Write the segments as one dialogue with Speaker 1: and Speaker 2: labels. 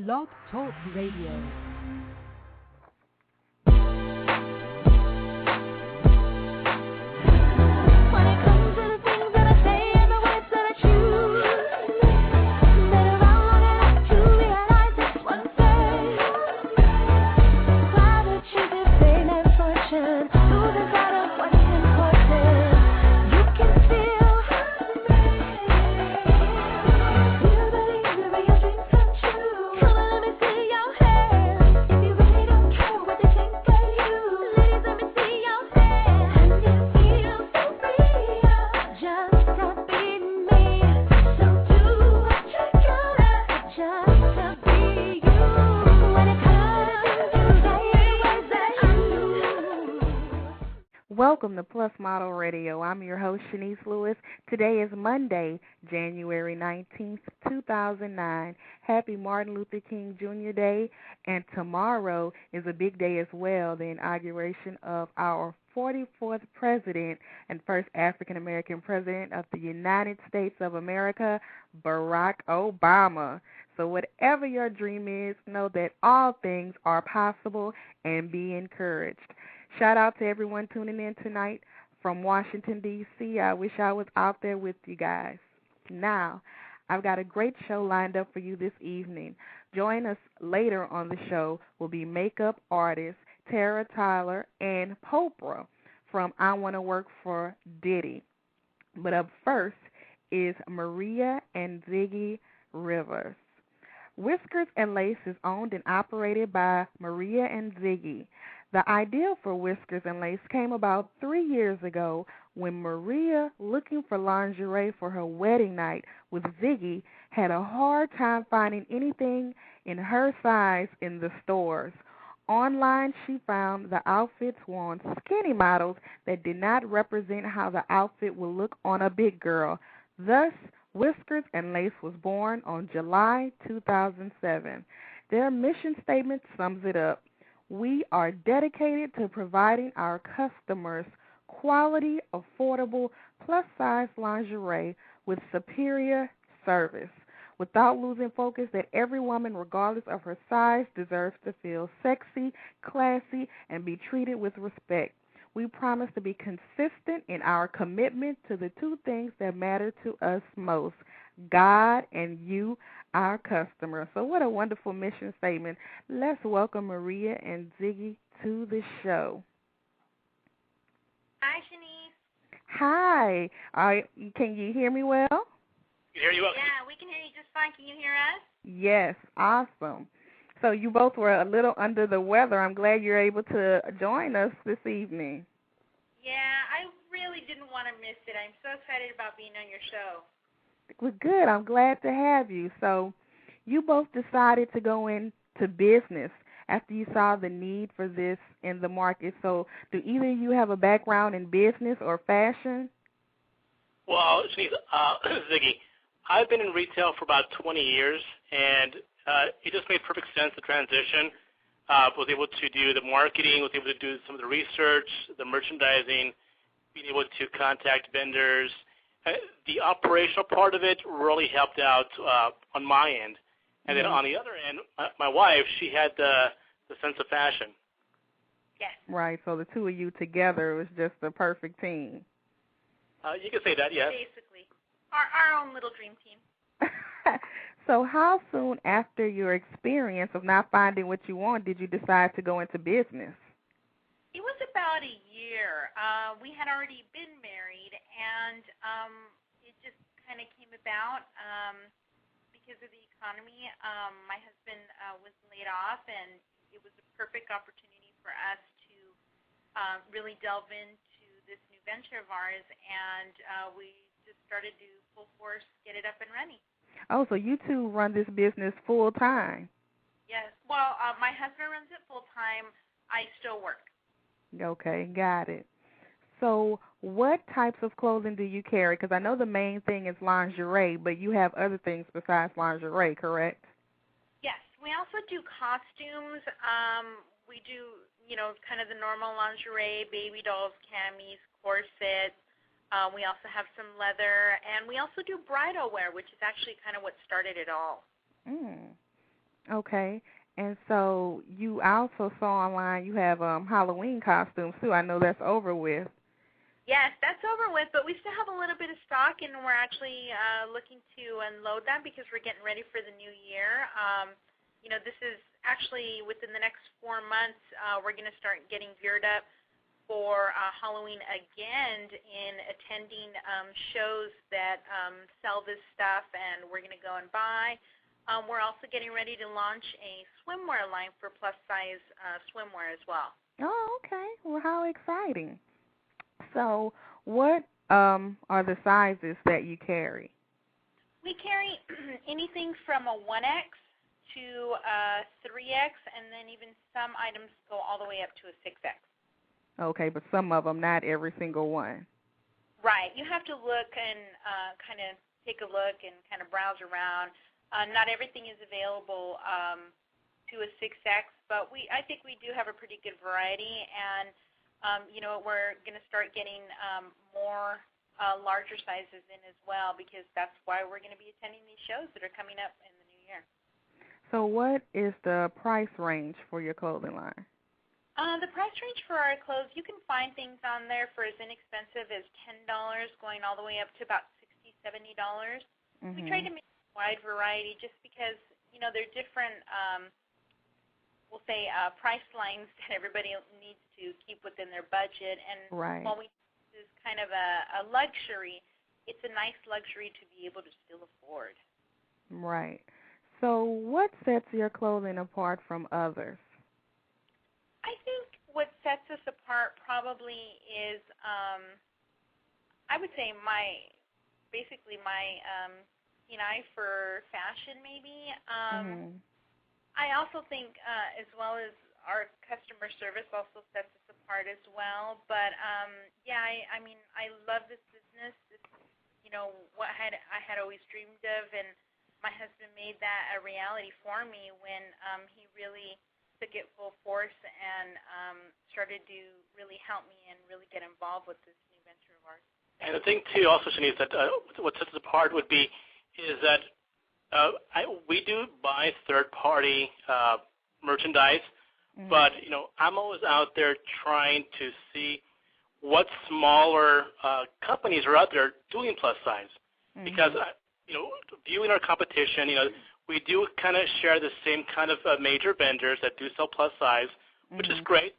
Speaker 1: Blog Talk Radio. Welcome to Plus Model Radio. I'm your host, Chenese Lewis. Today is Monday, January 19th, 2009. Happy Martin Luther King Jr. Day. And tomorrow is a big day as well, the inauguration of our 44th president and first African-American president of the United States of America, Barack Obama. So whatever your dream is, know that all things are possible and be encouraged. Shout out to everyone tuning in tonight from Washington, D.C. I wish I was out there with you guys. Now, I've got a great show lined up for you this evening. Join us later on the show will be makeup artist Tara Tyler and Poprah from I Want to Work for Diddy. But up first is Maria and Ziggy Rivas. Whiskers and Lace is owned and operated by Maria and Ziggy. The idea for Whiskers and Lace came about 3 years ago when Maria, looking for lingerie for her wedding night with Ziggy, had a hard time finding anything in her size in the stores. Online, she found the outfits were on skinny models that did not represent how the outfit would look on a big girl. Thus, Whiskers and Lace was born on July 2007. Their mission statement sums it up. We are dedicated to providing our customers quality, affordable, plus-size lingerie with superior service, without losing focus that every woman, regardless of her size, deserves to feel sexy, classy, and be treated with respect. We promise to be consistent in our commitment to the two things that matter to us most, God and you, our customer. So what a wonderful mission statement. Let's welcome Maria and Ziggy to the show.
Speaker 2: Hi, Chenese.
Speaker 3: Hi. Can you hear me well?
Speaker 2: We hear you well. Yeah, we can hear you just fine. Can you hear us?
Speaker 3: Yes, awesome. So you both were a little under the weather. I'm glad you're able to join us this evening.
Speaker 2: Yeah, I really didn't want to miss it. I'm so excited about being on your show.
Speaker 3: Well, good. I'm glad to have you. So you both decided to go into business after you saw the need for this in the market. So do either of you have a background in business or fashion?
Speaker 4: Well, Chenese, Ziggy, I've been in retail for about 20 years, and it just made perfect sense to transition. Was able to do the marketing, was able to do some of the research, the merchandising, being able to contact vendors. The operational part of it really helped out on my end. And then on the other end, my wife, she had the sense of fashion.
Speaker 2: Yes.
Speaker 3: Right, so the two of you together was just the perfect team.
Speaker 4: You can say that, yes.
Speaker 2: Basically. Our own little dream team.
Speaker 3: So how soon after your experience of not finding what you want did you decide to go into business?
Speaker 2: It was about a year. We had already been married, and it just kind of came about because of the economy. My husband was laid off, and it was a perfect opportunity for us to really delve into this new venture of ours, and we just started to full force get it up and running.
Speaker 3: Oh, so you two run this business full time?
Speaker 2: Yes. Well, my husband runs it full time. I still work.
Speaker 3: Okay, got it. So what types of clothing do you carry? Because I know the main thing is lingerie, but you have other things besides lingerie, correct?
Speaker 2: Yes. We also do costumes. We do, kind of the normal lingerie, baby dolls, camis, corsets. We also have some leather, and we also do bridal wear, which is actually kind of what started it all.
Speaker 3: Okay. And so you also saw online you have Halloween costumes too. I know that's over with.
Speaker 2: Yes, that's over with, but we still have a little bit of stock, and we're actually looking to unload that because we're getting ready for the new year. This is actually within the next 4 months, we're going to start getting geared up for Halloween again in attending shows that sell this stuff, and we're going to go and buy. We're also getting ready to launch a swimwear line for plus-size swimwear as well.
Speaker 3: Oh, okay. Well, how exciting. So what are the sizes that you carry?
Speaker 2: We carry anything from a 1X to a 3X, and then even some items go all the way up to a 6X.
Speaker 3: Okay, but some of them, not every single one.
Speaker 2: Right. You have to look and kind of take a look and kind of browse around. Not everything is available to a 6X, but I think we do have a pretty good variety, and we're going to start getting more larger sizes in as well, because that's why we're going to be attending these shows that are coming up in the new year.
Speaker 3: So what is the price range for your clothing line?
Speaker 2: The price range for our clothes, you can find things on there for as inexpensive as $10 going all the way up to about $60, $70. Mm-hmm. We try to make a wide variety just because, there are different we'll say price lines that everybody needs to keep within their budget. And
Speaker 3: right.
Speaker 2: While this is kind of a luxury, it's a nice luxury to be able to still afford.
Speaker 3: Right. So what sets your clothing apart from others?
Speaker 2: I think what sets us apart probably is, I would say my eye for fashion maybe. I also think as well as our customer service also sets us apart as well. But I love this business. This is, what I had always dreamed of, and my husband made that a reality for me when he really took it full force and started to really help me and really get involved with this new venture of ours.
Speaker 4: And the thing too, also, Chenese, that what sets us apart is that we do buy third-party merchandise, mm-hmm. but I'm always out there trying to see what smaller companies are out there doing plus size, mm-hmm. because viewing our competition, we do kind of share the same kind of major vendors that do sell plus size, mm-hmm. which is great.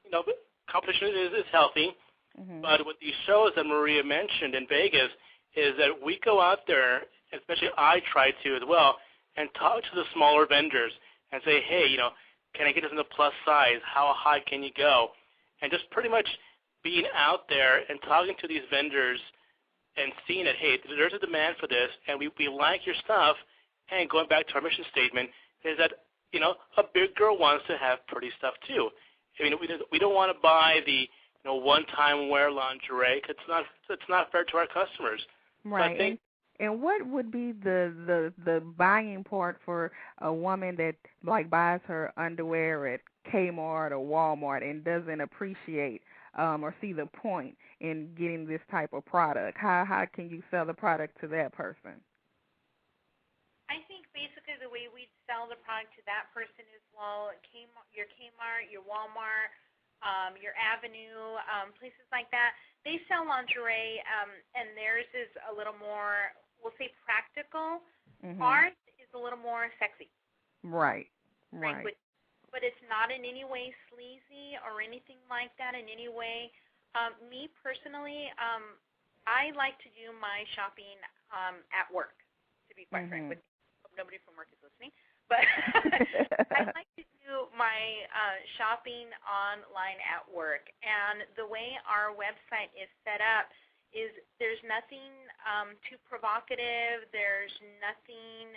Speaker 4: Competition is healthy. Mm-hmm. But what these shows that Maria mentioned in Vegas is that we go out there, especially I try to as well, and talk to the smaller vendors and say, hey, can I get this in the plus size? How high can you go? And just pretty much being out there and talking to these vendors and seeing that, hey, there's a demand for this, and we like your stuff. And going back to our mission statement is that, a big girl wants to have pretty stuff too. I mean, we don't want to buy the one-time wear lingerie. It's not fair to our customers.
Speaker 3: Right.
Speaker 4: So I think,
Speaker 3: and what would be the buying part for a woman that buys her underwear at Kmart or Walmart and doesn't appreciate or see the point in getting this type of product? How can you sell the product to that person?
Speaker 2: I think basically the way we'd sell the product to that person is, your Kmart, your Walmart, your Avenue, places like that, they sell lingerie, and theirs is a little more, we'll say, practical. Mm-hmm. Ours is a little more sexy.
Speaker 3: Right.
Speaker 2: But it's not in any way sleazy or anything like that in any way. Me personally, I like to do my shopping at work, to be quite frank with you. Nobody from work is listening, but I like to do my shopping online at work. And the way our website is set up is there's nothing too provocative. There's nothing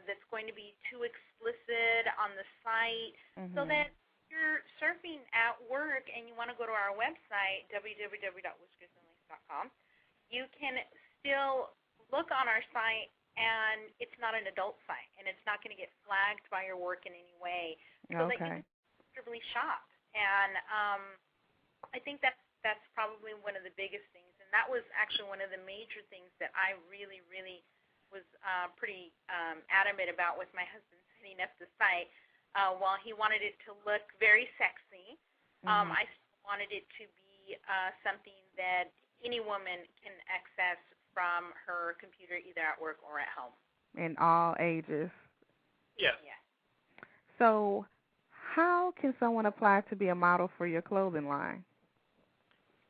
Speaker 2: that's going to be too explicit on the site, so that you're surfing at work and you want to go to our website, www.whiskersandlace.com, you can still look on our site, and it's not an adult site, and it's not going to get flagged by your work in any way, so that you can comfortably shop. And I think that's probably one of the biggest things, and that was actually one of the major things that I really, really was pretty adamant about with my husband's setting up the site, while he wanted it to look very sexy, I still wanted it to be something that any woman can access from her computer, either at work or at home.
Speaker 3: In all ages.
Speaker 4: Yes.
Speaker 2: Yeah.
Speaker 3: So how can someone apply to be a model for your clothing line?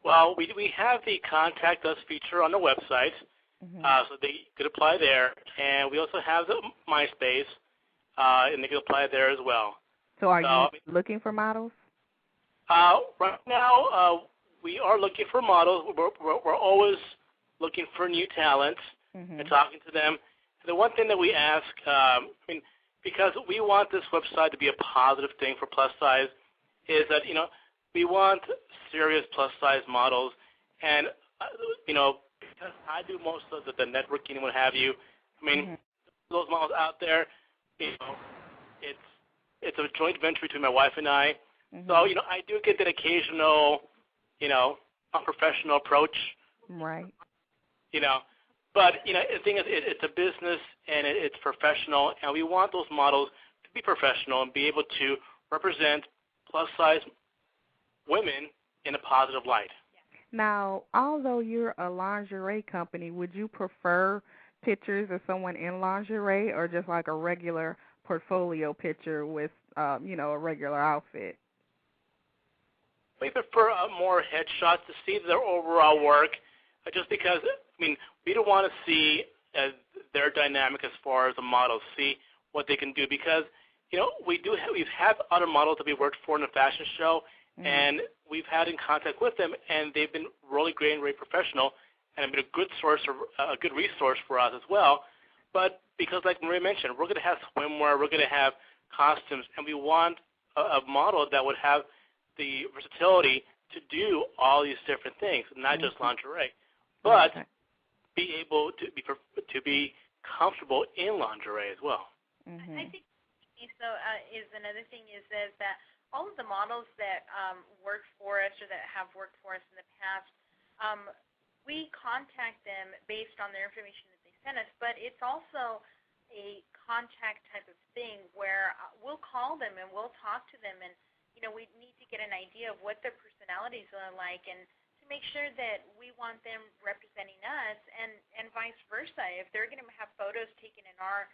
Speaker 4: Well, we have the Contact Us feature on the website, so they could apply there. And we also have the MySpace, and they can apply there as well.
Speaker 3: So are you looking for models?
Speaker 4: Right now, we are looking for models. We're always looking for new talent and talking to them. The one thing that we ask, because we want this website to be a positive thing for plus size, is that, we want serious plus size models. And, because I do most of the networking and what have you, those models out there, it's a joint venture between my wife and I. So, I do get that occasional, unprofessional approach.
Speaker 3: Right.
Speaker 4: But, the thing is, it's a business and it's professional, and we want those models to be professional and be able to represent plus-size women in a positive light.
Speaker 3: Now, although you're a lingerie company, would you prefer pictures of someone in lingerie or just like a regular portfolio picture with, a regular outfit?
Speaker 4: We prefer more headshots to see their overall work, just because, we don't want to see their dynamic as far as the models, see what they can do, because, we've had other models that we worked for in the fashion show, and we've had in contact with them, and they've been really great and very professional, and have been a good source, a good resource for us as well. But because, like Maria mentioned, we're going to have swimwear, we're going to have costumes, and we want a model that would have the versatility to do all these different things, not just lingerie, but be able to be comfortable in lingerie as well.
Speaker 2: I think so. Is another thing is that all of the models that work for us or that have worked for us in the past, we contact them based on their information that they send us, but it's also a contact type of thing where we'll call them and we'll talk to them, and we need to get an idea of what their personalities are like, and to make sure that we want them representing us, and vice versa. If they're going to have photos taken in our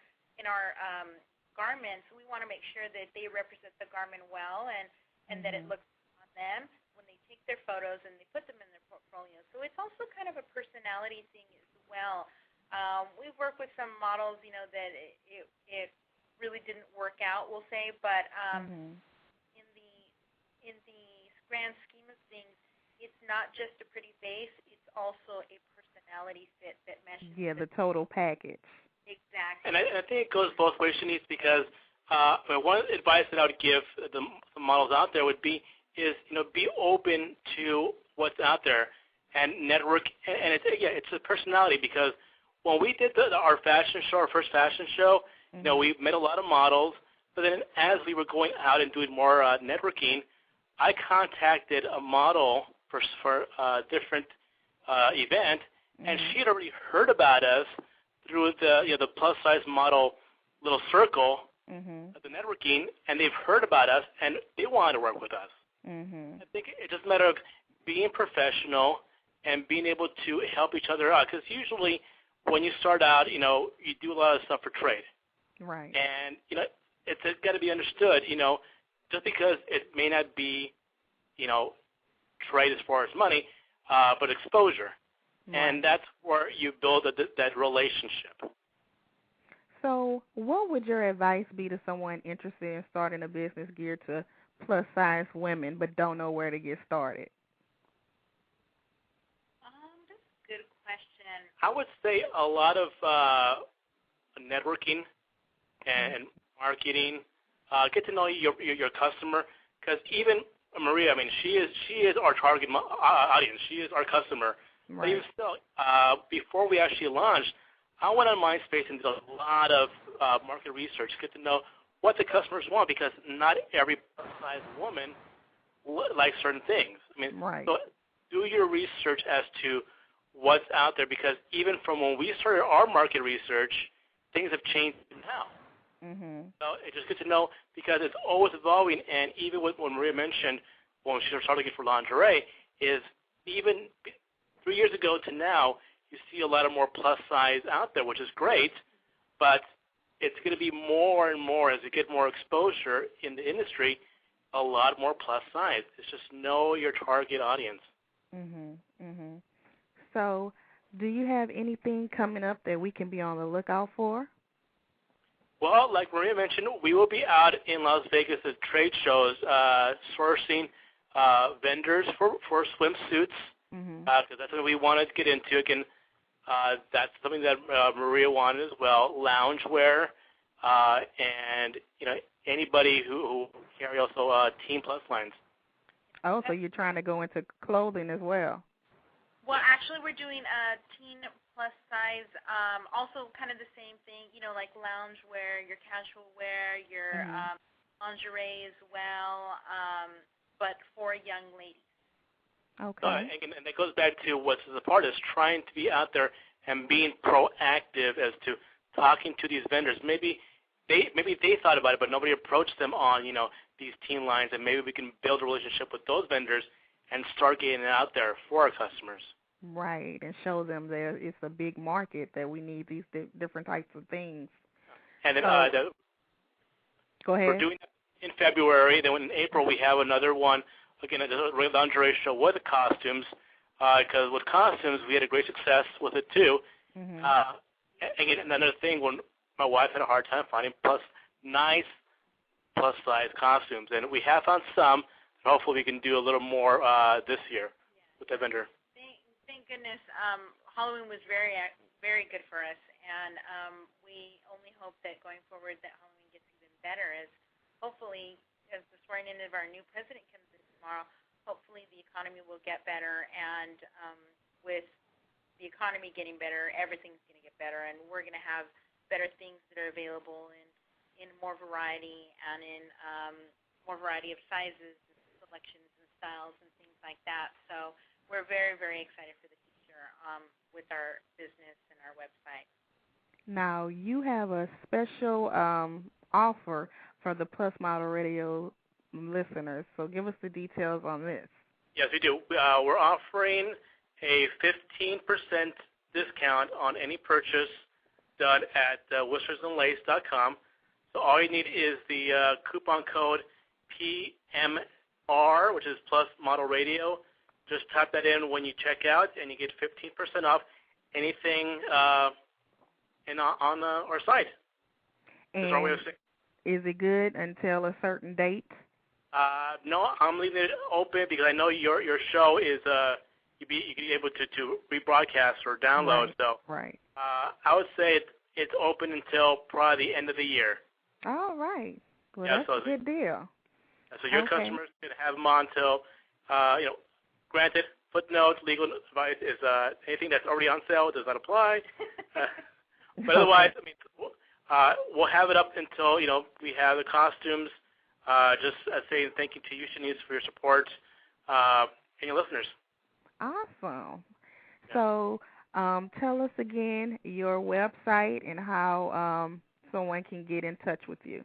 Speaker 2: garments, we want to make sure that they represent the garment well, and that it looks on them when they take their photos and they put them in their portfolio. So it's also kind of a personality thing as well. We've worked with some models, that it really didn't work out, we'll say, but in the grand scheme of things, it's not just a pretty face, it's also a personality fit that meshes.
Speaker 3: Yeah, the total package.
Speaker 2: Exactly.
Speaker 4: And I think it goes both ways, Chenese, because one advice that I would give the models out there would be be open to what's out there and network. And it's a personality, because when we did our fashion show, our first fashion show, we met a lot of models. But then as we were going out and doing more networking, I contacted a model for a different event, and she had already heard about us through the plus size model little circle of the networking, and they've heard about us and they want to work with us. I think it's just a matter of being professional and being able to help each other out, because usually when you start out, you do a lot of stuff for trade.
Speaker 3: Right.
Speaker 4: And it's got to be understood, just because it may not be, trade as far as money, but exposure. Right. And that's where you build that relationship.
Speaker 3: So what would your advice be to someone interested in starting a business geared to plus-size women but don't know where to get started?
Speaker 2: That's a good question.
Speaker 4: I would say a lot of networking and marketing. Get to know your customer, because even Maria, she is our target audience. She is our customer. Right. But even still, before we actually launched, I went on MySpace and did a lot of market research, get to know what the customers want, because not every plus-size woman likes certain things.
Speaker 3: Right.
Speaker 4: So do your research as to what's out there, because even from when we started our market research, things have changed now. So it's just good to know because it's always evolving. And even with what Maria mentioned when she started looking for lingerie is even 3 years ago to now, you see a lot of more plus size out there, which is great. But it's going to be more and more as you get more exposure in the industry, a lot more plus size. It's just know your target audience.
Speaker 3: So do you have anything coming up that we can be on the lookout for?
Speaker 4: Well, like Maria mentioned, we will be out in Las Vegas at trade shows sourcing vendors for swimsuits because that's what we wanted to get into. Again, that's something that Maria wanted as well, loungewear, and anybody who carry also Teen Plus lines.
Speaker 3: Oh, so you're trying to go into clothing as well?
Speaker 2: Well, actually, we're doing teen plus size, also kind of the same thing, like loungewear, your casual wear, your lingerie as well, but for young ladies.
Speaker 3: Okay.
Speaker 4: And that goes back to what's the part is trying to be out there and being proactive as to talking to these vendors. Maybe they thought about it, but nobody approached them on these teen lines, and maybe we can build a relationship with those vendors and start getting it out there for our customers.
Speaker 3: Right, and show them that it's a big market that we need these different types of things.
Speaker 4: And then
Speaker 3: go ahead.
Speaker 4: We're doing it in February. Then in April we have another one. Again, a lingerie show with the costumes. Because with costumes we had a great success with it too. Again, another thing when my wife had a hard time finding nice plus size costumes, and we have found some. Hopefully we can do a little more this year with that vendor.
Speaker 2: Thank goodness Halloween was very, very good for us, and we only hope that going forward that Halloween gets even better as hopefully as the swearing in of our new president comes in tomorrow, hopefully the economy will get better, and with the economy getting better, everything's going to get better, and we're going to have better things that are available in more variety and in more variety of sizes, selections and styles and things like that. So we're very, very excited for the future with our business and our website.
Speaker 3: Now, you have a special offer for the Plus Model Radio listeners, so give us the details on this.
Speaker 4: Yes, we do. We're offering a 15% discount on any purchase done at whiskersandlace.com. So all you need is the coupon code PMR, which is Plus Model Radio. Just type that in when you check out, and you get 15% off anything on our site.
Speaker 3: And is it good until a certain date?
Speaker 4: No, I'm leaving it open because I know your show is you can be able to rebroadcast or download.
Speaker 3: Right.
Speaker 4: So I would say it's open until probably the end of the year.
Speaker 3: All right. Well,
Speaker 4: yeah,
Speaker 3: that's a good deal.
Speaker 4: So your customers can have them on until, granted, footnotes, legal advice is anything that's already on sale does not apply. But otherwise, I mean, we'll have it up until, we have the costumes. Just saying thank you to you, Chenese, for your support and your listeners.
Speaker 3: Awesome. Yeah. So tell us again your website and how someone can get in touch with you.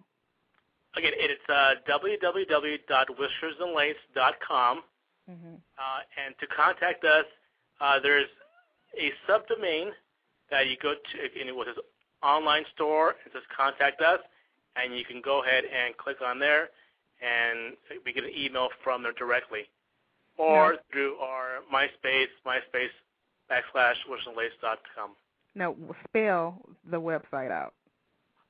Speaker 4: Again, it's www.whiskersandlace.com. And to contact us, there's a subdomain that you go to, with this online store. It says contact us, and you can go ahead and click on there, and we get an email from there directly. Or through our MySpace/whiskersandlace.com.
Speaker 3: No, spell the website out.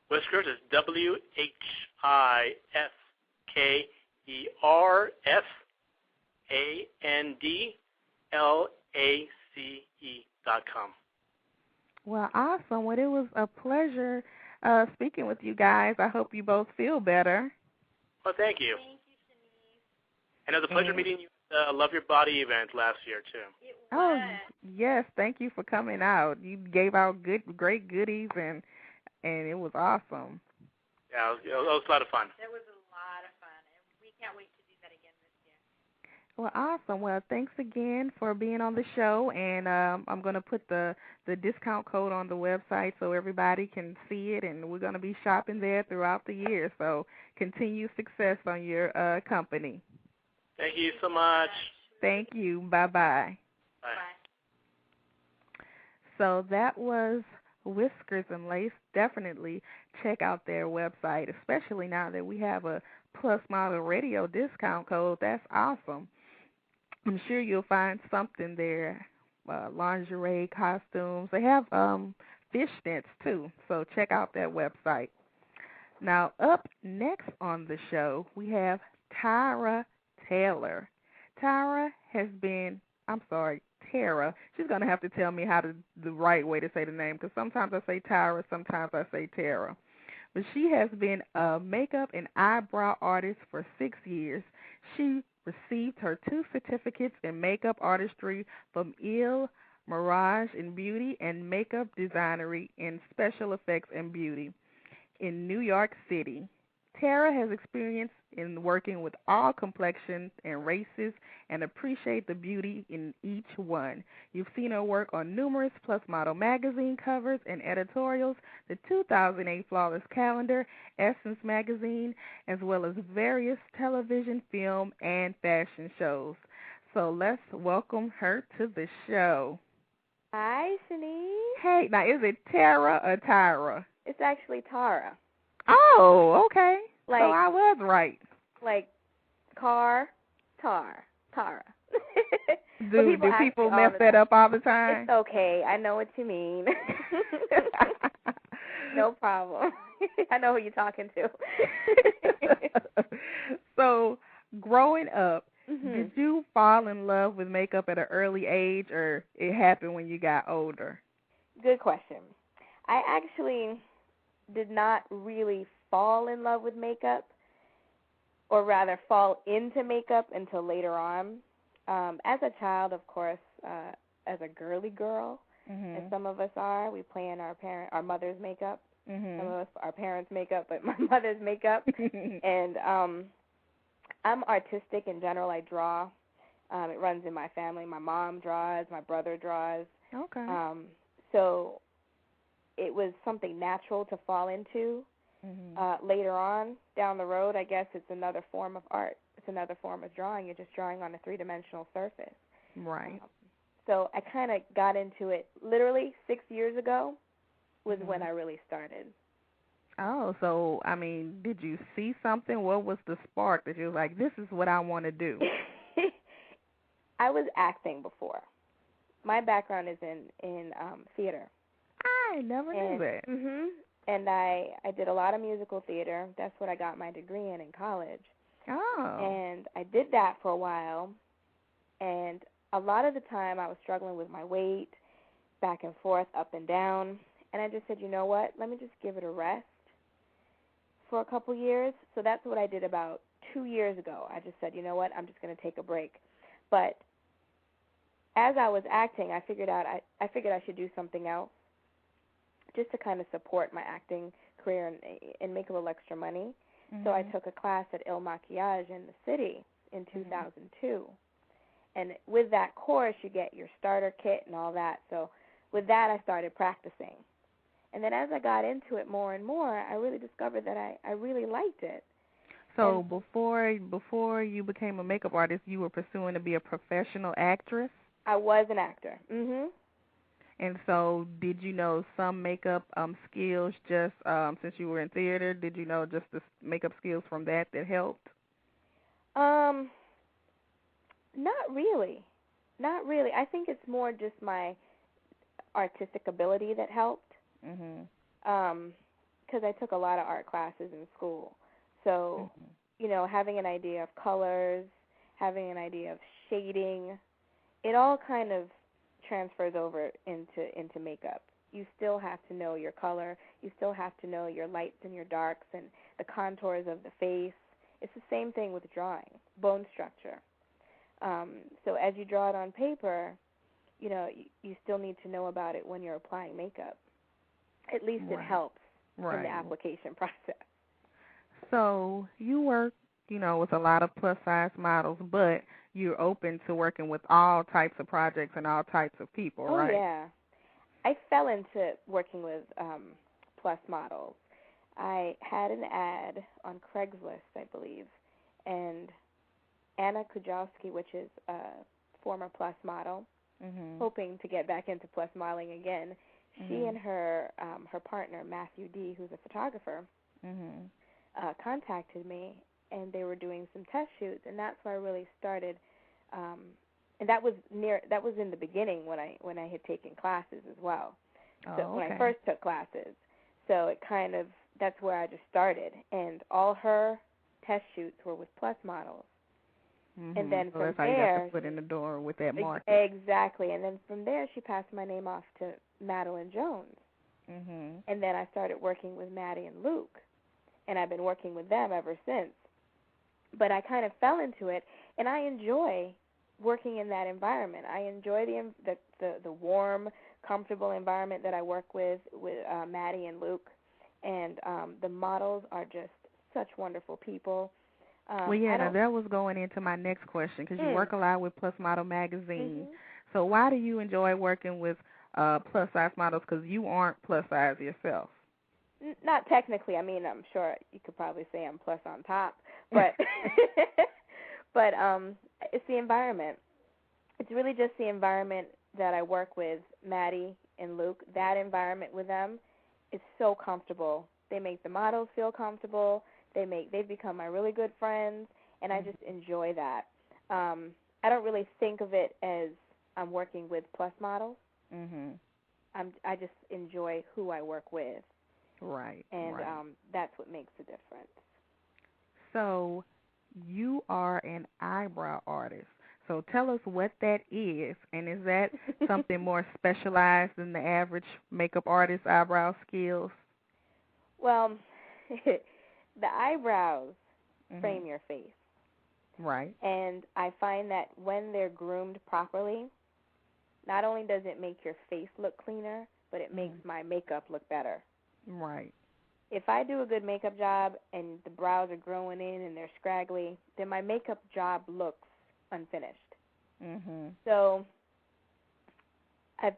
Speaker 4: Whiskers is WHISKERSANDLACE.com.
Speaker 3: Well, awesome. Well, it was a pleasure speaking with you guys. I hope you both feel better.
Speaker 4: Well, thank you.
Speaker 2: Thank you, Chenese.
Speaker 4: And it was a pleasure meeting you at the Love Your Body event last year, too.
Speaker 2: It was.
Speaker 3: Oh, yes. Thank you for coming out. You gave out great goodies, and it was awesome.
Speaker 4: Yeah, it was a lot of fun.
Speaker 2: It was a lot of fun, and we can't wait to do that again this year.
Speaker 3: Well, awesome. Well, thanks again for being on the show, and I'm going to put the discount code on the website so everybody can see it, and we're going to be shopping there throughout the year. So continued success on your company.
Speaker 4: Thank you so much.
Speaker 3: Thank you. Bye-bye.
Speaker 4: Bye.
Speaker 3: So that was Whiskers and Lace. Definitely check out their website, especially now that we have a Plus Model Radio discount code. That's awesome. I'm sure you'll find something there, lingerie, costumes. They have fishnets, too, so check out their website. Now, up next on the show, we have Tyra Taylor. Tara, she's going to have to tell me the right way to say the name, because sometimes I say Tyra, sometimes I say Tara. But she has been a makeup and eyebrow artist for 6 years. She received her 2 certificates in makeup artistry from Il Mirage in Beauty and Makeup Designery in Special Effects and Beauty in New York City. Tara has experience in working with all complexions and races and appreciate the beauty in each one. You've seen her work on numerous Plus Model magazine covers and editorials, the 2008 Flawless Calendar, Essence magazine, as well as various television, film, and fashion shows. So let's welcome her to the show.
Speaker 5: Hi, Chenese.
Speaker 3: Hey, now is it Tara or Tyra?
Speaker 5: It's actually Tara.
Speaker 3: Oh, okay.
Speaker 5: So
Speaker 3: I was right.
Speaker 5: Like Tara.
Speaker 3: Do people mess that up all the time?
Speaker 5: It's okay. I know what you mean. No problem. I know who you're talking to.
Speaker 3: So, growing up, did you fall in love with makeup at an early age, or it happened when you got older?
Speaker 5: Good question. I actually did not really fall in love with makeup, or rather fall into makeup until later on. As a child, of course, as a girly girl, as some of us are, we play in our mother's makeup. Some of us, our parents' makeup, but my mother's makeup. And I'm artistic in general. I draw. It runs in my family. My mom draws. My brother draws.
Speaker 3: Okay.
Speaker 5: So it was something natural to fall into. Later on, down the road, I guess it's another form of art. It's another form of drawing. You're just drawing on a three-dimensional surface.
Speaker 3: Right.
Speaker 5: So I kind of got into it literally 6 years ago was when I really started.
Speaker 3: Oh, so, I mean, did you see something? What was the spark that you were like, this is what I want to do?
Speaker 5: I was acting before. My background is in theater.
Speaker 3: I never knew that.
Speaker 5: And I did a lot of musical theater. That's what I got my degree in college.
Speaker 3: Oh.
Speaker 5: And I did that for a while. And a lot of the time I was struggling with my weight, back and forth, up and down. And I just said, you know what, let me just give it a rest for a couple years. So that's what I did about 2 years ago. I just said, you know what, I'm just going to take a break. But as I was acting, I figured I should do something else just to kind of support my acting career and make a little extra money. So I took a class at Il Maquillage in the city in 2002. And with that course, you get your starter kit and all that. So with that, I started practicing. And then as I got into it more and more, I really discovered that I really liked it.
Speaker 3: So before you became a makeup artist, you were pursuing to be a professional actress?
Speaker 5: I was an actor.
Speaker 3: And so did you know some makeup skills just since you were in theater? Did you know just the makeup skills from that helped?
Speaker 5: Not really. Not really. I think it's more just my artistic ability that helped. Because I took a lot of art classes in school. So, you know, having an idea of colors, having an idea of shading, it all kind of transfers over into makeup. You still have to know your color. You still have to know your lights and your darks and the contours of the face. It's the same thing with drawing, bone structure. So as you draw it on paper, you know, you still need to know about it when you're applying makeup. At least it helps in the application process.
Speaker 3: So you work, with a lot of plus-size models, but you're open to working with all types of projects and all types of people, right?
Speaker 5: Oh, yeah. I fell into working with plus models. I had an ad on Craigslist, I believe, and Anna Kujawski, which is a former plus model, hoping to get back into plus modeling again, she and her partner, Matthew D., who's a photographer, contacted me, and they were doing some test shoots, and that's where I really started. And that was in the beginning when I had taken classes as well. When I first took classes. So it kind of, that's where I just started. And all her test shoots were with plus models. And then from
Speaker 3: that's how you got the foot in the door with that market.
Speaker 5: Exactly. And then from there, she passed my name off to Madeline Jones. And then I started working with Maddie and Luke. And I've been working with them ever since. But I kind of fell into it, and I enjoy working in that environment. I enjoy the warm, comfortable environment that I work with Maddie and Luke, and the models are just such wonderful people.
Speaker 3: Now that was going into my next question, because you work a lot with Plus Model Magazine. So why do you enjoy working with plus-size models, because you aren't plus-size yourself?
Speaker 5: Not technically. I mean, I'm sure you could probably say I'm plus on top, but but it's the environment. It's really just the environment that I work with Maddie and Luke. That environment with them is so comfortable. They make the models feel comfortable. They've become my really good friends, and I just enjoy that. I don't really think of it as I'm working with plus models. I just enjoy who I work with.
Speaker 3: Right.
Speaker 5: And that's what makes the difference.
Speaker 3: So you are an eyebrow artist. So tell us what that is, and is that something more specialized than the average makeup artist's eyebrow skills?
Speaker 5: Well, the eyebrows frame your face.
Speaker 3: Right.
Speaker 5: And I find that when they're groomed properly, not only does it make your face look cleaner, but it makes my makeup look better.
Speaker 3: Right.
Speaker 5: If I do a good makeup job and the brows are growing in and they're scraggly, then my makeup job looks unfinished. So I've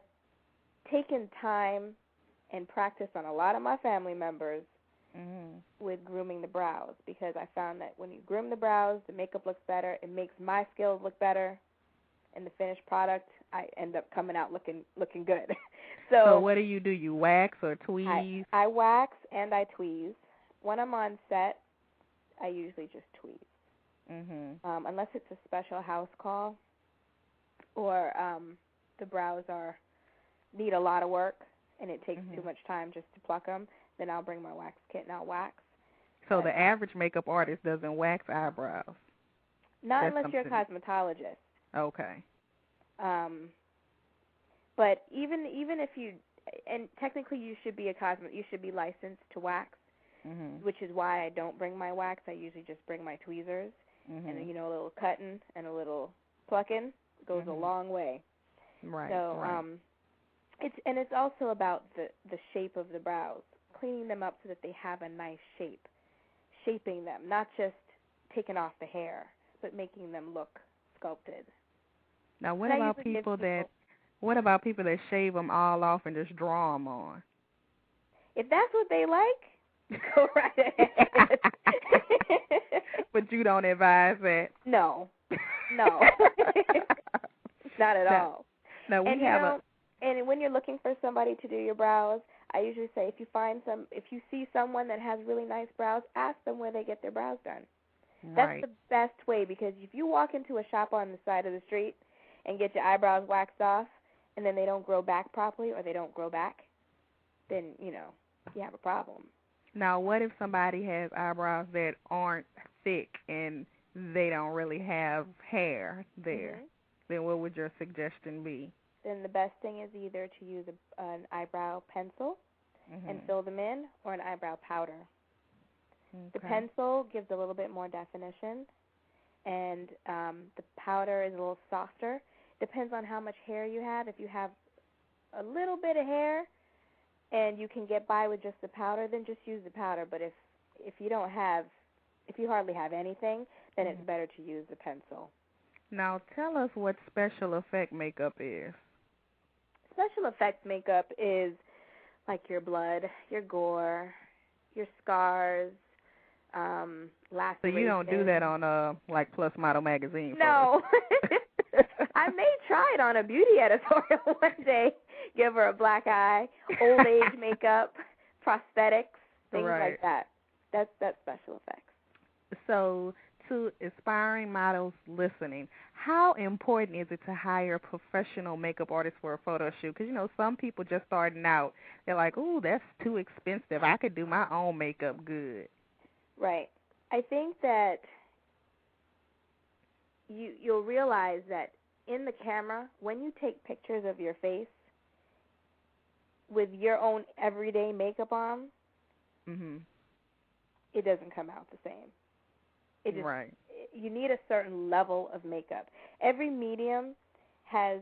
Speaker 5: taken time and practice on a lot of my family members with grooming the brows, because I found that when you groom the brows, the makeup looks better. It makes my skills look better, and the finished product, I end up coming out looking good.
Speaker 3: So what do? You wax or tweeze?
Speaker 5: I wax and I tweeze. When I'm on set, I usually just tweeze. Unless it's a special house call or the brows need a lot of work and it takes too much time just to pluck them, then I'll bring my wax kit and I'll wax.
Speaker 3: So the average makeup artist doesn't wax eyebrows?
Speaker 5: Not unless you're a cosmetologist.
Speaker 3: Okay.
Speaker 5: But even if you, and technically you should be you should be licensed to wax, which is why I don't bring my wax. I usually just bring my tweezers, and a little cutting and a little plucking goes a long way.
Speaker 3: Right.
Speaker 5: So it's also about the shape of the brows, cleaning them up so that they have a nice shape, shaping them, not just taking off the hair, but making them look sculpted.
Speaker 3: Now, what about people that shave them all off and just draw them on?
Speaker 5: If that's what they like, go right ahead.
Speaker 3: But you don't advise that?
Speaker 5: No. Not at all.
Speaker 3: No,
Speaker 5: and when you're looking for somebody to do your brows, I usually say if you see someone that has really nice brows, ask them where they get their brows done. That's the best way, because if you walk into a shop on the side of the street and get your eyebrows waxed off, and then they don't grow back properly or they don't grow back, then, you have a problem.
Speaker 3: Now, what if somebody has eyebrows that aren't thick and they don't really have hair there? Then what would your suggestion be?
Speaker 5: Then the best thing is either to use an eyebrow pencil and fill them in, or an eyebrow powder. The pencil gives a little bit more definition, and the powder is a little softer. Depends on how much hair you have. If you have a little bit of hair and you can get by with just the powder, then just use the powder. But if you don't have if you hardly have anything, then it's better to use the pencil.
Speaker 3: Now, tell us what special effect makeup is.
Speaker 5: Special effects makeup is like your blood, your gore, your scars, lacerations.
Speaker 3: So you don't do that on like Plus Model magazine?
Speaker 5: No. I may try it on a beauty editorial one day. Give her a black eye, old age makeup, prosthetics, things like that. That's special effects.
Speaker 3: So, to aspiring models listening, how important is it to hire a professional makeup artist for a photo shoot? Because, some people just starting out, they're like, ooh, that's too expensive. I could do my own makeup good.
Speaker 5: Right. I think that you'll realize that in the camera, when you take pictures of your face with your own everyday makeup on, it doesn't come out the same. You need a certain level of makeup. Every medium has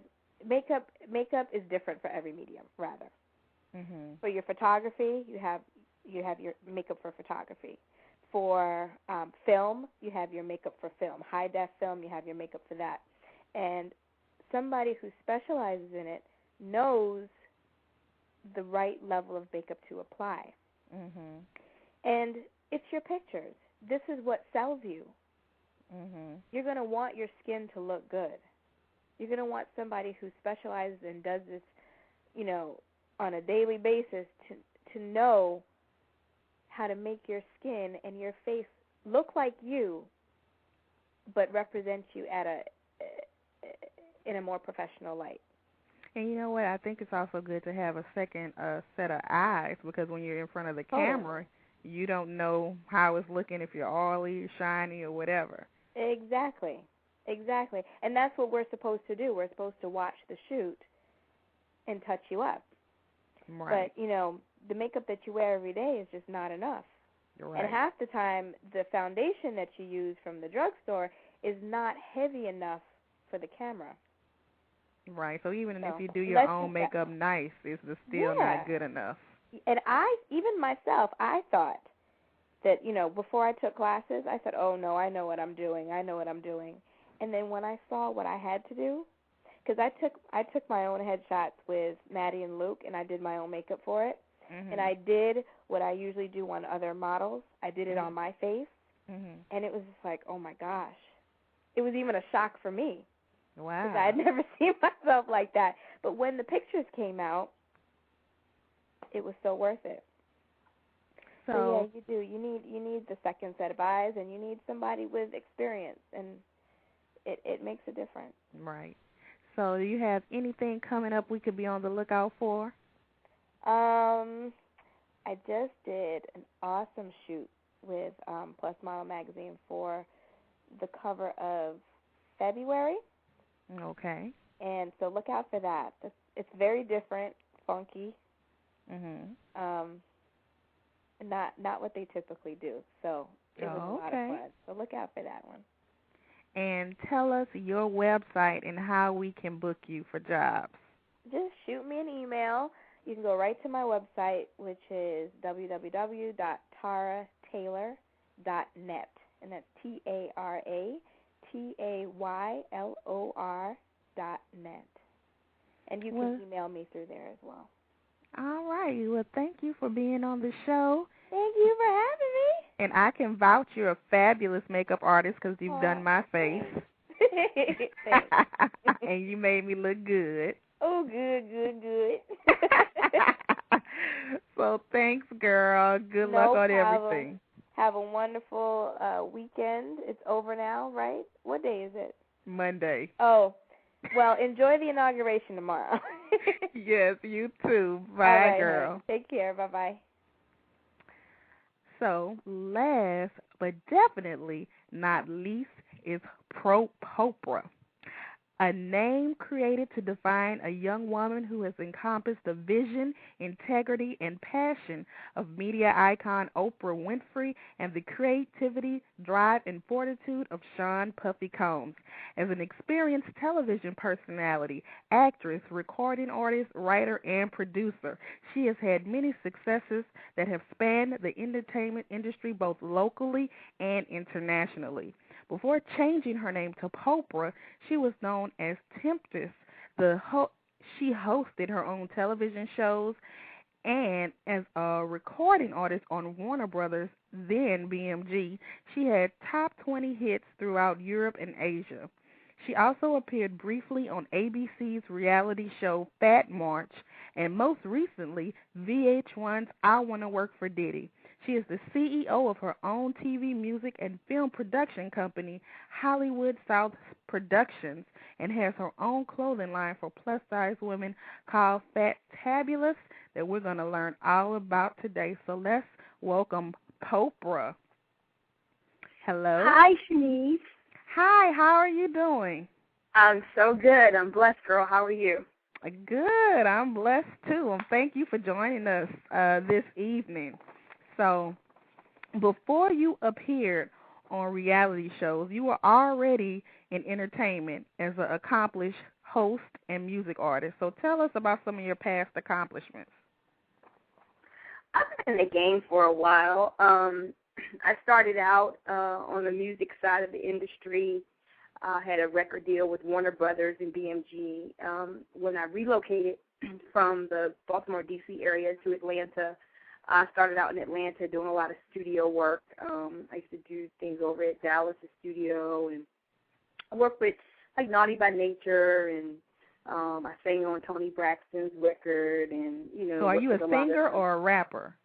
Speaker 5: makeup. Makeup is different for every medium, rather. For your photography, you have your makeup for photography. For film, you have your makeup for film. High def film, you have your makeup for that. And somebody who specializes in it knows the right level of makeup to apply. And it's your pictures. This is what sells you. You're going to want your skin to look good. You're going to want somebody who specializes and does this, on a daily basis to know how to make your skin and your face look like you, but represent you in a more professional light.
Speaker 3: And you know what? I think it's also good to have a second set of eyes, because when you're in front of the camera, you don't know how it's looking, if you're oily, shiny, or whatever. Exactly.
Speaker 5: And that's what we're supposed to do. We're supposed to watch the shoot and touch you up.
Speaker 3: Right.
Speaker 5: But, the makeup that you wear every day is just not enough.
Speaker 3: Right.
Speaker 5: And half the time, the foundation that you use from the drugstore is not heavy enough for the camera.
Speaker 3: Right. So even if you do your own makeup nice, it's still not good enough.
Speaker 5: And even myself, I thought that, before I took classes, I said, oh, no, I know what I'm doing. And then when I saw what I had to do, because I took my own headshots with Maddie and Luke, and I did my own makeup for it. And I did what I usually do on other models. I did it on my face, and it was just like, oh, my gosh. It was even a shock for me.
Speaker 3: Wow.
Speaker 5: Because I had never seen myself like that. But when the pictures came out, it was so worth it. So yeah, you do. You need the second set of eyes, and you need somebody with experience, and it makes a difference.
Speaker 3: Right. So do you have anything coming up we could be on the lookout for?
Speaker 5: I just did an awesome shoot with Plus Model magazine for the cover of February.
Speaker 3: Okay.
Speaker 5: And so look out for that. It's very different, funky. Not what they typically do. So it was a lot of fun. So look out for that one.
Speaker 3: And tell us your website and how we can book you for jobs.
Speaker 5: Just shoot me an email. You can go right to my website, which is www.tarataylor.net. And that's TARATAYLOR.net. And you can email me through there as well.
Speaker 3: All right. Well, thank you for being on the show.
Speaker 5: Thank you for having me.
Speaker 3: And I can vouch you're a fabulous makeup artist because you've done my face. And you made me look good.
Speaker 5: Oh, good.
Speaker 3: So thanks, girl. Good luck on everything.
Speaker 5: Have a wonderful weekend. It's over now, right? What day is it?
Speaker 3: Monday.
Speaker 5: Oh, well, enjoy the inauguration tomorrow.
Speaker 3: Yes, you too. Bye,
Speaker 5: all right,
Speaker 3: girl.
Speaker 5: Honey. Take care. Bye-bye.
Speaker 3: So last but definitely not least is Poprah. A name created to define a young woman who has encompassed the vision, integrity, and passion of media icon Oprah Winfrey and the creativity, drive, and fortitude of Sean Puffy Combs. As an experienced television personality, actress, recording artist, writer, and producer, she has had many successes that have spanned the entertainment industry both locally and internationally. Before changing her name to Poprah, she was known as Temptress. She hosted her own television shows and as a recording artist on Warner Brothers, then BMG. She had top 20 hits throughout Europe and Asia. She also appeared briefly on ABC's reality show Fat March and most recently VH1's I Wanna Work for Diddy. She is the CEO of her own TV, music, and film production company, Hollywood South Productions, and has her own clothing line for plus-size women called Fat-Tabulous that we're going to learn all about today. So let's welcome Poprah. Hello.
Speaker 6: Hi, Chenese.
Speaker 3: Hi, how are you doing?
Speaker 6: I'm so good. I'm blessed, girl. How are you?
Speaker 3: Good. I'm blessed, too. And thank you for joining us this evening. So, before you appeared on reality shows, you were already in entertainment as an accomplished host and music artist. So, tell us about some of your past accomplishments.
Speaker 6: I've been in the game for a while. I started out on the music side of the industry. I had a record deal with Warner Brothers and BMG. When I relocated from the Baltimore, D.C. area to Atlanta, I started out in Atlanta doing a lot of studio work. I used to do things over at Dallas' studio, and I worked with like Naughty by Nature, and I sang on Toni Braxton's record, and
Speaker 3: So, are you a singer or a rapper?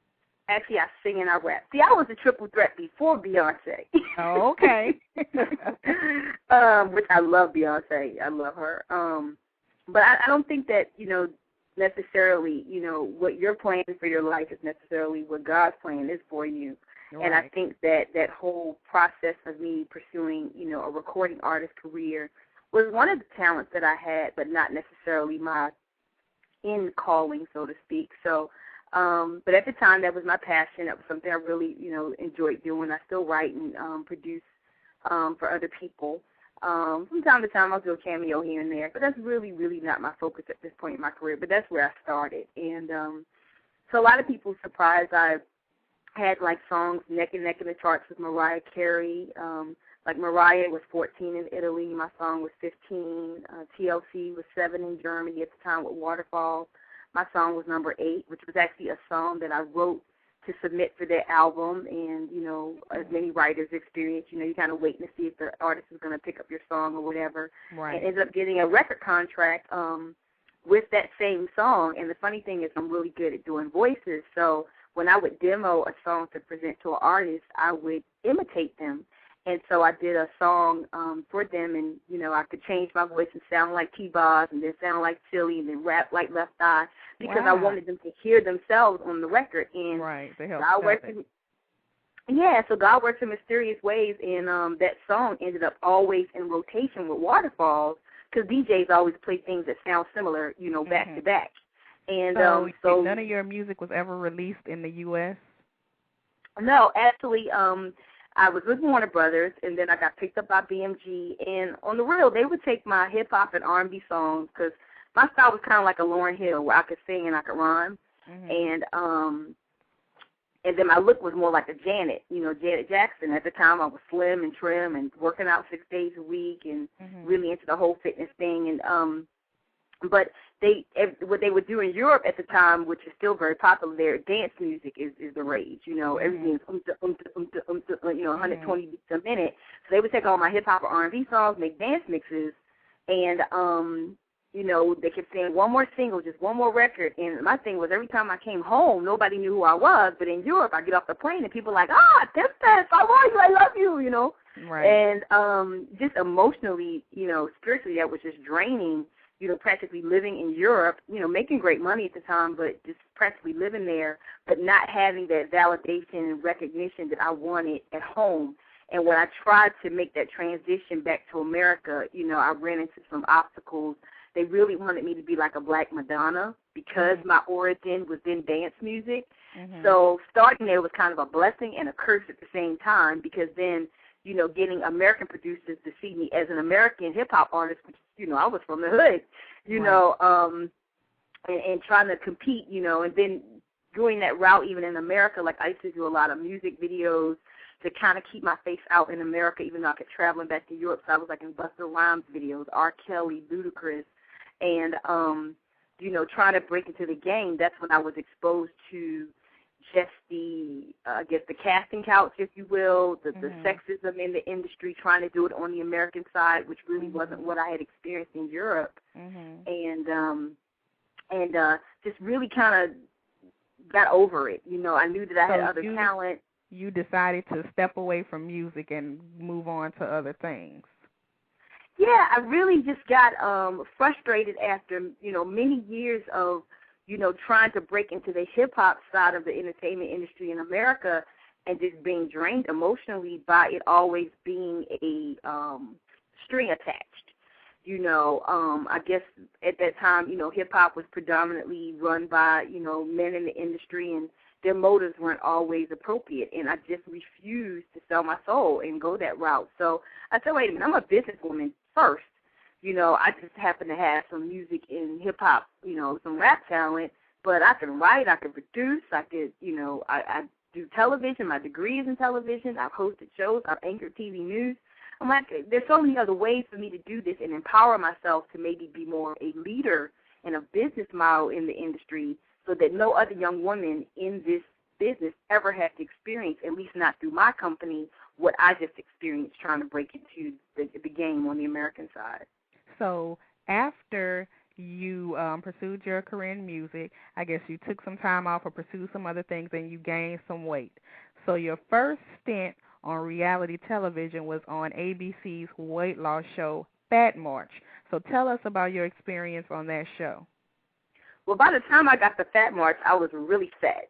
Speaker 6: Actually, I sing and I rap. See, I was a triple threat before Beyonce.
Speaker 3: Oh, okay.
Speaker 6: Which I love Beyonce. I love her. But I don't think that necessarily, what you're planning for your life is necessarily what God's plan is for you. Right. And I think that whole process of me pursuing, a recording artist career was one of the talents that I had, but not necessarily my end calling, so to speak. So, but at the time, that was my passion. That was something I really, enjoyed doing. I still write and produce for other people. From time to time, I'll do a cameo here and there, but that's really, really not my focus at this point in my career, but that's where I started. And so a lot of people were surprised I had, like, songs neck and neck in the charts with Mariah Carey. Like, Mariah was 14 in Italy. My song was 15. TLC was 7 in Germany at the time with Waterfall. My song was number 8, which was actually a song that I wrote to submit for their album, and, as many writers experience, you kind of waiting to see if the artist is going to pick up your song or whatever.
Speaker 3: Right.
Speaker 6: And ended up getting a record contract with that same song. And the funny thing is I'm really good at doing voices, so when I would demo a song to present to an artist, I would imitate them. And so I did a song for them, and, I could change my voice and sound like T-Boz and then sound like Silly and then rap like Left Eye because I wanted them to hear themselves on the record. And
Speaker 3: right, they help.
Speaker 6: So God works in mysterious ways, and that song ended up always in rotation with Waterfalls because DJs always play things that sound similar, back to back. And
Speaker 3: so none of your music was ever released in the U.S.?
Speaker 6: No, actually, I was with Warner Brothers, and then I got picked up by BMG. And on the real, they would take my hip-hop and R&B songs because my style was kind of like a Lauryn Hill where I could sing and I could rhyme. Mm-hmm. And then my look was more like a Janet, Janet Jackson. At the time, I was slim and trim and working out 6 days a week and really into the whole fitness thing. And but what they would do in Europe at the time, which is still very popular there, dance music is the rage. Everything's 120 beats a minute. So they would take all my hip hop or R&B songs, make dance mixes, and they kept saying one more single, just one more record. And my thing was every time I came home, nobody knew who I was. But in Europe, I get off the plane and people are like, Temptress, how are you? I love you.
Speaker 3: Right.
Speaker 6: And just emotionally, spiritually, that was just draining. Practically living in Europe, making great money at the time, but just practically living there, but not having that validation and recognition that I wanted at home. And when I tried to make that transition back to America, I ran into some obstacles. They really wanted me to be like a Black Madonna because my origin was in dance music. So starting there was kind of a blessing and a curse at the same time, because then, getting American producers to see me as an American hip-hop artist, which, I was from the hood, and trying to compete, and then doing that route even in America. Like, I used to do a lot of music videos to kind of keep my face out in America, even though I kept traveling back to Europe. So I was like in Busta Rhymes videos, R. Kelly, Ludacris, and, trying to break into the game. That's when I was exposed to just the casting couch, if you will, the sexism in the industry, trying to do it on the American side, which really wasn't what I had experienced in Europe. And just really kind of got over it. I knew that I had other talent.
Speaker 3: You decided to step away from music and move on to other things.
Speaker 6: Yeah, I really just got frustrated after, many years of, trying to break into the hip-hop side of the entertainment industry in America, and just being drained emotionally by it always being a string attached. I guess at that time, hip-hop was predominantly run by, men in the industry, and their motives weren't always appropriate, and I just refused to sell my soul and go that route. So I said, wait a minute, I'm a businesswoman first. I just happen to have some music and hip-hop, some rap talent, but I can write, I can produce, I could, I do television. My degree is in television. I've hosted shows. I've anchored TV news. I'm like, there's so many other ways for me to do this and empower myself to maybe be more a leader and a business model in the industry, so that no other young woman in this business ever had to experience, at least not through my company, what I just experienced trying to break into the game on the American side.
Speaker 3: So after you pursued your career in music, I guess you took some time off or pursued some other things, and you gained some weight. So your first stint on reality television was on ABC's weight loss show, Fat March. So tell us about your experience on that show.
Speaker 6: Well, by the time I got to Fat March, I was really fat.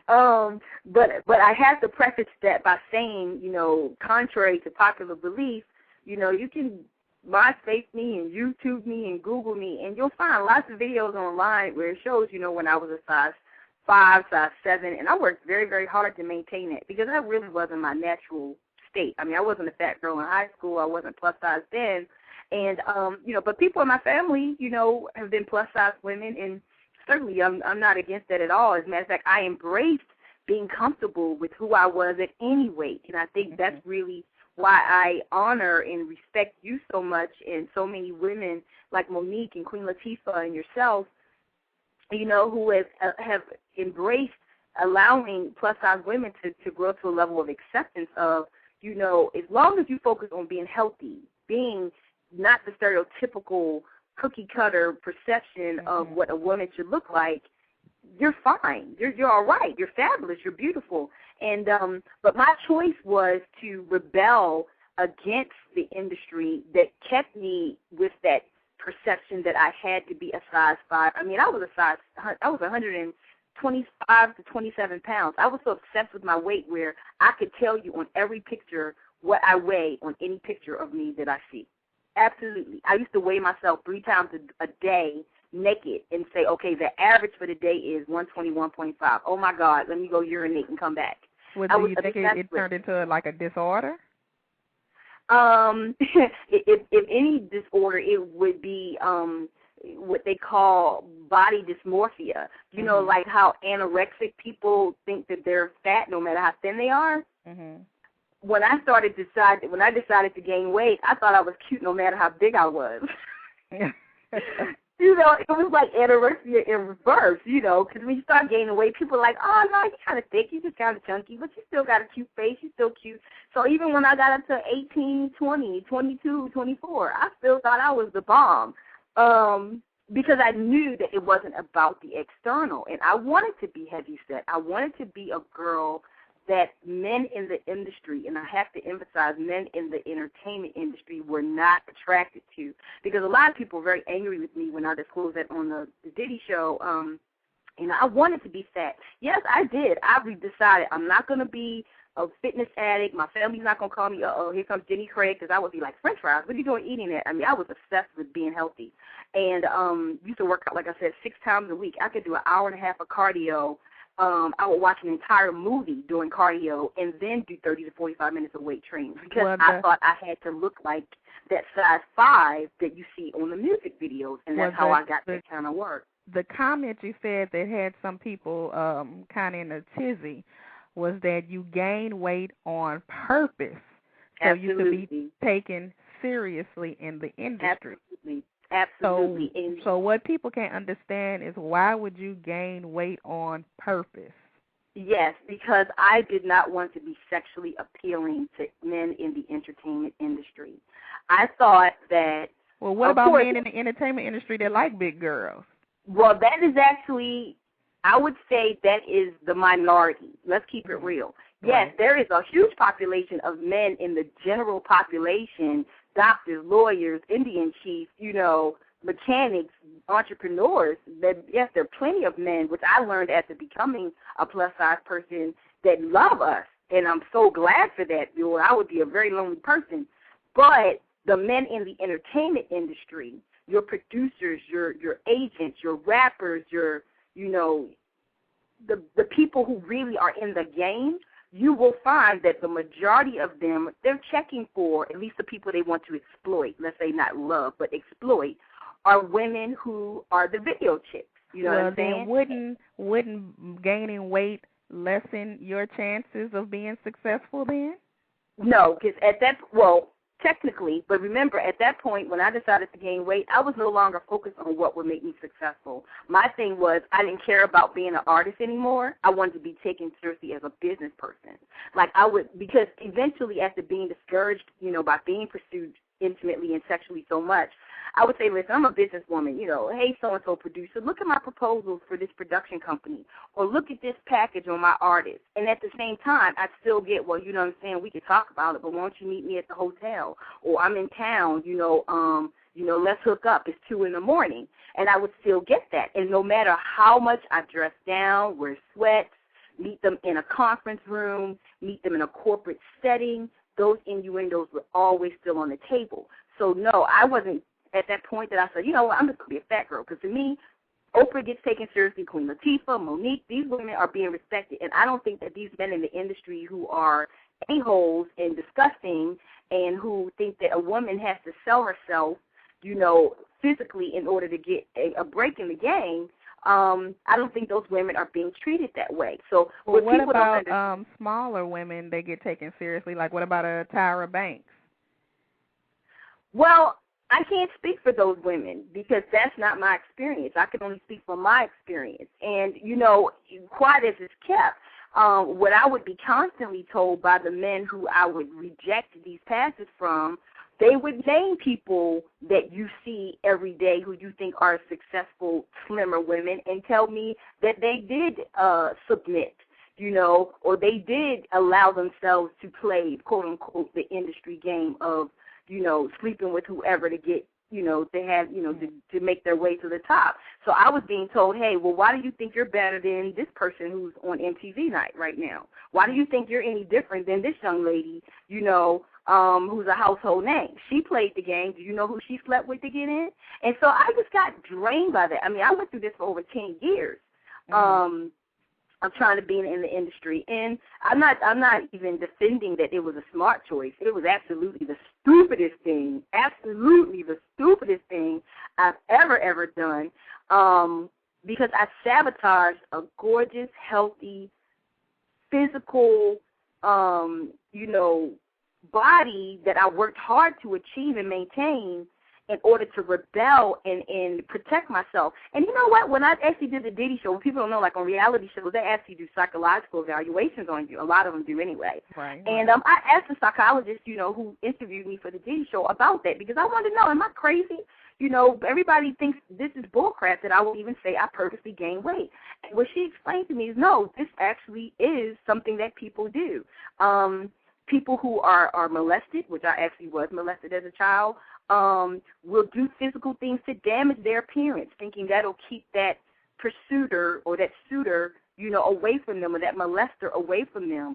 Speaker 6: But I have to preface that by saying, contrary to popular belief, you can MySpace me and YouTube me and Google me, and you'll find lots of videos online where it shows, when I was a size 5, size 7, and I worked very, very hard to maintain it, because that really wasn't my natural state. I mean, I wasn't a fat girl in high school. I wasn't plus size then. And, but people in my family, have been plus-size women, and certainly I'm not against that at all. As a matter of fact, I embraced being comfortable with who I was at any weight, and I think that's really why I honor and respect you so much, and so many women like Monique and Queen Latifah and yourself, who have embraced allowing plus-size women to grow to a level of acceptance of, as long as you focus on being healthy, being not the stereotypical cookie-cutter perception of what a woman should look like, you're fine. You're all right. You're fabulous. You're beautiful. And but my choice was to rebel against the industry that kept me with that perception that I had to be a size 5. I mean, I was 125 to 27 pounds. I was so obsessed with my weight where I could tell you on every picture what I weigh on any picture of me that I see. Absolutely. I used to weigh myself 3 times a day naked and say, okay, the average for the day is 121.5. Oh, my God, let me go urinate and come back.
Speaker 3: Well, do you think it turned into like a disorder?
Speaker 6: If any disorder, it would be what they call body dysmorphia. Like how anorexic people think that they're fat no matter how thin they are. When I decided to gain weight, I thought I was cute no matter how big I was. It was like anorexia in reverse, because when you start gaining weight, people are like, oh, no, you're kind of thick, you're just kind of chunky, but you still got a cute face, you're still cute. So even when I got up to 18, 20, 22, 24, I still thought I was the bomb, because I knew that it wasn't about the external, and I wanted to be heavyset. I wanted to be a girl that men in the industry, and I have to emphasize men in the entertainment industry, were not attracted to. Because a lot of people were very angry with me when I disclosed that on the Diddy show. I wanted to be fat. Yes, I did. I decided I'm not going to be a fitness addict. My family's not going to call me, here comes Jenny Craig, because I would be like, French fries, what are you doing eating that? I mean, I was obsessed with being healthy. And used to work out, like I said, 6 times a week. I could do an hour and a half of cardio. I would watch an entire movie during cardio and then do 30 to 45 minutes of weight training because I thought I had to look like that size 5 that you see on the music videos, and that's how I got that kind of work.
Speaker 3: The comment you said that had some people kind of in a tizzy was that you gained weight on purpose so
Speaker 6: Absolutely.
Speaker 3: you could be taken seriously in the industry.
Speaker 6: Absolutely.
Speaker 3: So what people can't understand is why would you gain weight on purpose?
Speaker 6: Yes, because I did not want to be sexually appealing to men in the entertainment industry. I thought that...
Speaker 3: Well, what about men in the entertainment industry that like big girls?
Speaker 6: Well, that is actually, I would say that is the minority. Let's keep it real. Yes, there is a huge population of men in the general population, doctors, lawyers, Indian chiefs, mechanics, entrepreneurs. Yes, there are plenty of men, which I learned after becoming a plus-size person, that love us, and I'm so glad for that. I would be a very lonely person. But the men in the entertainment industry, your producers, your agents, your rappers, the people who really are in the game, you will find that the majority of them, they're checking for, at least the people they want to exploit, let's say not love, but exploit, are women who are the video chicks. You know what I'm saying?
Speaker 3: Then wouldn't gaining weight lessen your chances of being successful then?
Speaker 6: No, because technically, but remember, at that point, when I decided to gain weight, I was no longer focused on what would make me successful. My thing was I didn't care about being an artist anymore. I wanted to be taken seriously as a business person. Because eventually, after being discouraged, by being pursued intimately and sexually so much, I would say, listen, I'm a businesswoman, hey, so-and-so producer, look at my proposals for this production company, or look at this package on my artist. And at the same time, I'd still get, well, you know what I'm saying, we could talk about it, but why don't you meet me at the hotel? Or I'm in town, let's hook up. It's 2 in the morning. And I would still get that. And no matter how much I dress down, wear sweats, meet them in a conference room, meet them in a corporate setting, those innuendos were always still on the table. So, no, I wasn't at that point that I said, I'm just going to be a fat girl. Because to me, Oprah gets taken seriously, Queen Latifah, Monique, these women are being respected. And I don't think that these men in the industry who are a-holes and disgusting and who think that a woman has to sell herself, physically in order to get a break in the game, I don't think those women are being treated that way. So,
Speaker 3: what about smaller women that get taken seriously? Like, what about a Tyra Banks?
Speaker 6: Well, I can't speak for those women because that's not my experience. I can only speak from my experience. And, quiet as it's kept, what I would be constantly told by the men who I would reject these passes from, they would name people that you see every day who you think are successful, slimmer women and tell me that they did submit, or they did allow themselves to play, quote unquote, the industry game of, sleeping with whoever to get, to make their way to the top. So I was being told, hey, well, why do you think you're better than this person who's on MTV night right now? Why do you think you're any different than this young lady, who's a household name? She played the game. Do you know who she slept with to get in? And so I just got drained by that. I mean, I went through this for over 10 years. I'm trying to be in the industry, and I'm not even defending that it was a smart choice. It was absolutely the stupidest thing I've ever done, because I sabotaged a gorgeous, healthy, physical, body that I worked hard to achieve and maintain in order to rebel and protect myself. And you know what? When I actually did the Diddy show, people don't know, like on reality shows, they actually do psychological evaluations on you. A lot of them do anyway.
Speaker 3: Right.
Speaker 6: And I asked the psychologist, who interviewed me for the Diddy show about that because I wanted to know, am I crazy? Everybody thinks this is bullcrap that I will even say I purposely gain weight. And what she explained to me is, no, this actually is something that people do. People who are molested, which I actually was molested as a child, will do physical things to damage their appearance, thinking that'll keep that pursuer or that suitor, away from them, or that molester away from them.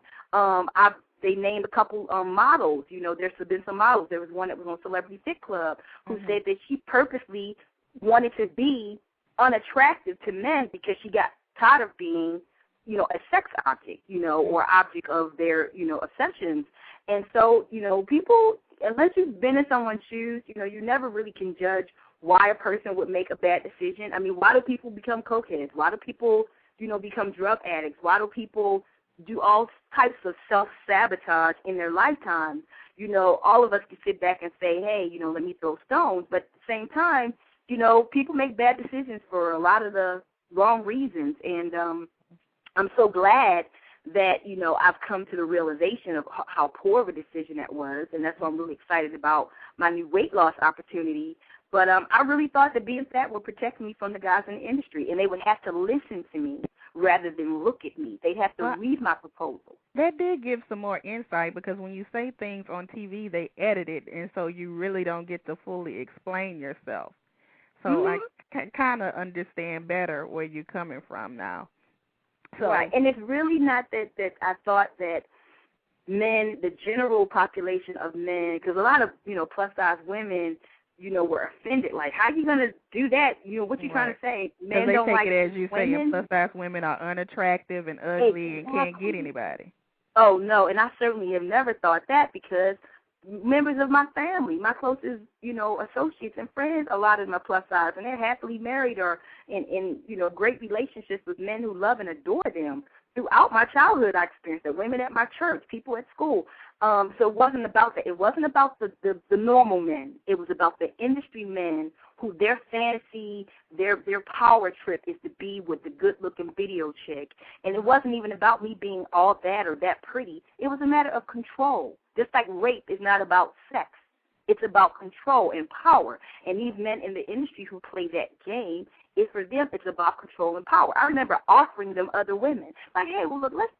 Speaker 6: They named a couple models. There's been some models. There was one that was on Celebrity Fit Club who said that she purposely wanted to be unattractive to men because she got tired of being, a sex object, or object of their, obsessions. And so, people, unless you've been in someone's shoes, you never really can judge why a person would make a bad decision. I mean, why do people become cokeheads? Why do people, become drug addicts? Why do people do all types of self-sabotage in their lifetime? All of us can sit back and say, hey, let me throw stones. But at the same time, people make bad decisions for a lot of the wrong reasons. And I'm so glad that, I've come to the realization of how poor of a decision that was. And that's why I'm really excited about my new weight loss opportunity. But I really thought that being fat would protect me from the guys in the industry, and they would have to listen to me rather than look at me. They'd have to read my proposal.
Speaker 3: That did give some more insight, because when you say things on TV, they edit it, and so you really don't get to fully explain yourself. So I kind of understand better where you're coming from now. So,
Speaker 6: right, and it's really not that I thought that men, the general population of men, because a lot of, plus-size women, were offended. Like, how are you going to do that? What you trying to say? Men
Speaker 3: they
Speaker 6: don't
Speaker 3: take
Speaker 6: like
Speaker 3: it as you
Speaker 6: women?
Speaker 3: Say plus-size women are unattractive and ugly and can't get anybody.
Speaker 6: Oh, no, and I certainly have never thought that, because members of my family, my closest, associates and friends, a lot of them are plus size, and they're happily married or in great relationships with men who love and adore them. Throughout my childhood, I experienced that. Women at my church, people at school. So it wasn't about that. It wasn't about the normal men. It was about the industry men who their fantasy, their power trip is to be with the good-looking video chick. And it wasn't even about me being all that or that pretty. It was a matter of control. Just like rape is not about sex. It's about control and power. And these men in the industry who play that game, for them, it's about control and power. I remember offering them other women. Like, hey, well, look, let's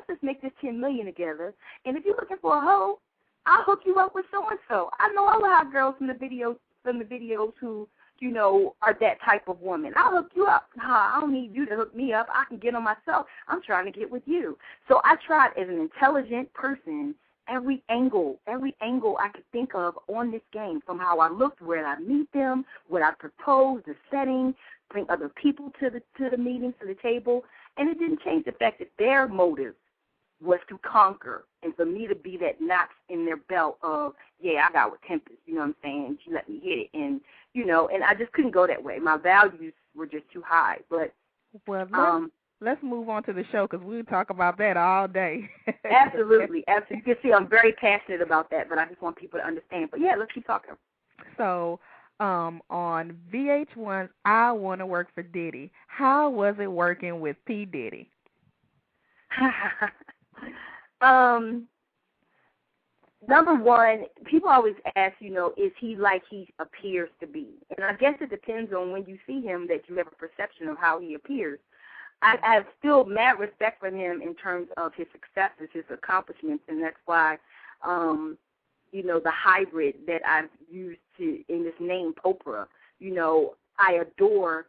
Speaker 6: just make this $10 million together. And if you're looking for a hoe, I'll hook you up with so-and-so. I know a lot of girls from the videos who, are that type of woman. I'll hook you up. I don't need you to hook me up. I can get on myself. I'm trying to get with you. So I tried, as an intelligent person, every angle I could think of on this game, from how I looked, where I meet them, what I proposed, the setting, bring other people to the meeting, to the table, and it didn't change the fact that their motive was to conquer, and for me to be that notch in their belt of, yeah, I got with Tempest, you know what I'm saying? She let me hit it, and and I just couldn't go that way. My values were just too high. But
Speaker 3: let's move on to the show, because we talk about that all day.
Speaker 6: Absolutely. You can see I'm very passionate about that, but I just want people to understand. But, yeah, let's keep talking.
Speaker 3: So on VH1's I Want to Work for Diddy, how was it working with P. Diddy?
Speaker 6: Number one, people always ask, is he like he appears to be? And I guess it depends on when you see him that you have a perception of how he appears. I have still mad respect for him in terms of his successes, his accomplishments, and that's why, the hybrid that I've used in this name, Poprah, I adore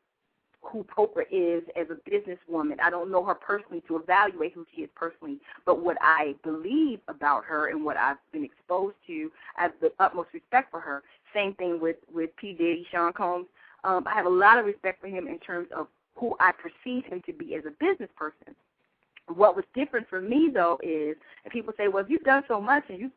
Speaker 6: who Poprah is as a businesswoman. I don't know her personally to evaluate who she is personally, but what I believe about her and what I've been exposed to, I have the utmost respect for her. Same thing with P. Diddy, Sean Combs. I have a lot of respect for him in terms of who I perceive him to be as a business person. What was different for me, though, is, and people say, well, if you've done so much and you've,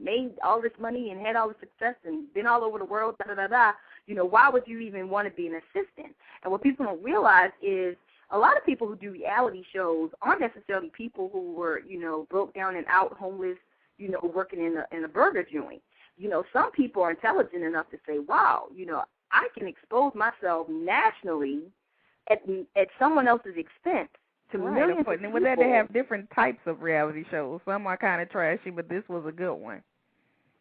Speaker 6: made all this money and had all this success and been all over the world, why would you even want to be an assistant? And what people don't realize is a lot of people who do reality shows aren't necessarily people who were, broke down and out, homeless, working in a burger joint. Some people are intelligent enough to say, wow, I can expose myself nationally at someone else's expense to millions of people.
Speaker 3: And with that, they have different types of reality shows. Some are kind of trashy, but this was a good one.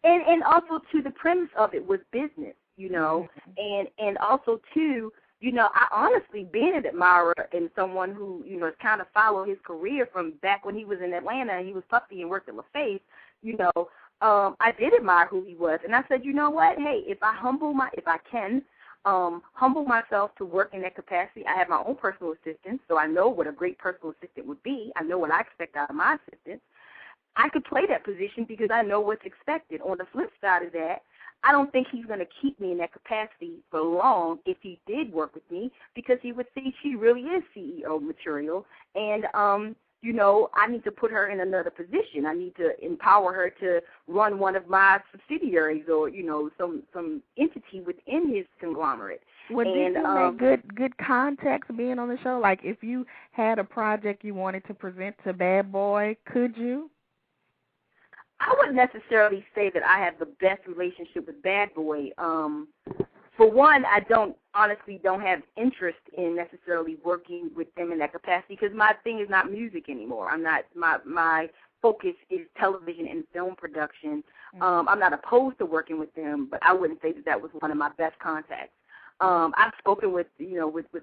Speaker 6: And also, too, the premise of it was business, and also, too, I honestly, being an admirer and someone who, has kind of followed his career from back when he was in Atlanta and he was puffy and worked at LaFace, I did admire who he was. And I said, you know what? Hey, if I can humble myself to work in that capacity. I have my own personal assistant, so I know what a great personal assistant would be. I know what I expect out of my assistant. I could play that position because I know what's expected. On the flip side of that, I don't think he's going to keep me in that capacity for long if he did work with me, because he would see she really is CEO material. And, I need to put her in another position. I need to empower her to run one of my subsidiaries or, some entity within his conglomerate.
Speaker 3: Well, did you make good contacts being on the show? Like, if you had a project you wanted to present to Bad Boy, could you?
Speaker 6: I wouldn't necessarily say that I have the best relationship with Bad Boy. For one, I honestly don't have interest in necessarily working with them in that capacity, because my thing is not music anymore. My focus is television and film production. I'm not opposed to working with them, but I wouldn't say that was one of my best contacts. I've spoken with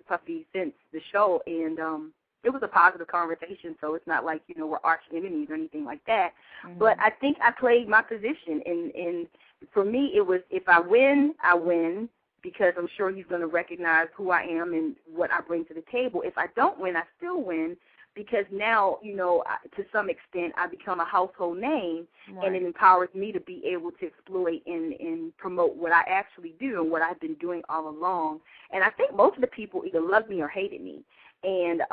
Speaker 6: Puffy since the show, and it was a positive conversation, so it's not like, we're arch enemies or anything like that. Mm-hmm. But I think I played my position, and for me it was, if I win, I win, because I'm sure he's going to recognize who I am and what I bring to the table. If I don't win, I still win, because now, to some extent, I become a household name, right, and it empowers me to be able to exploit and promote what I actually do and what I've been doing all along. And I think most of the people either loved me or hated me. And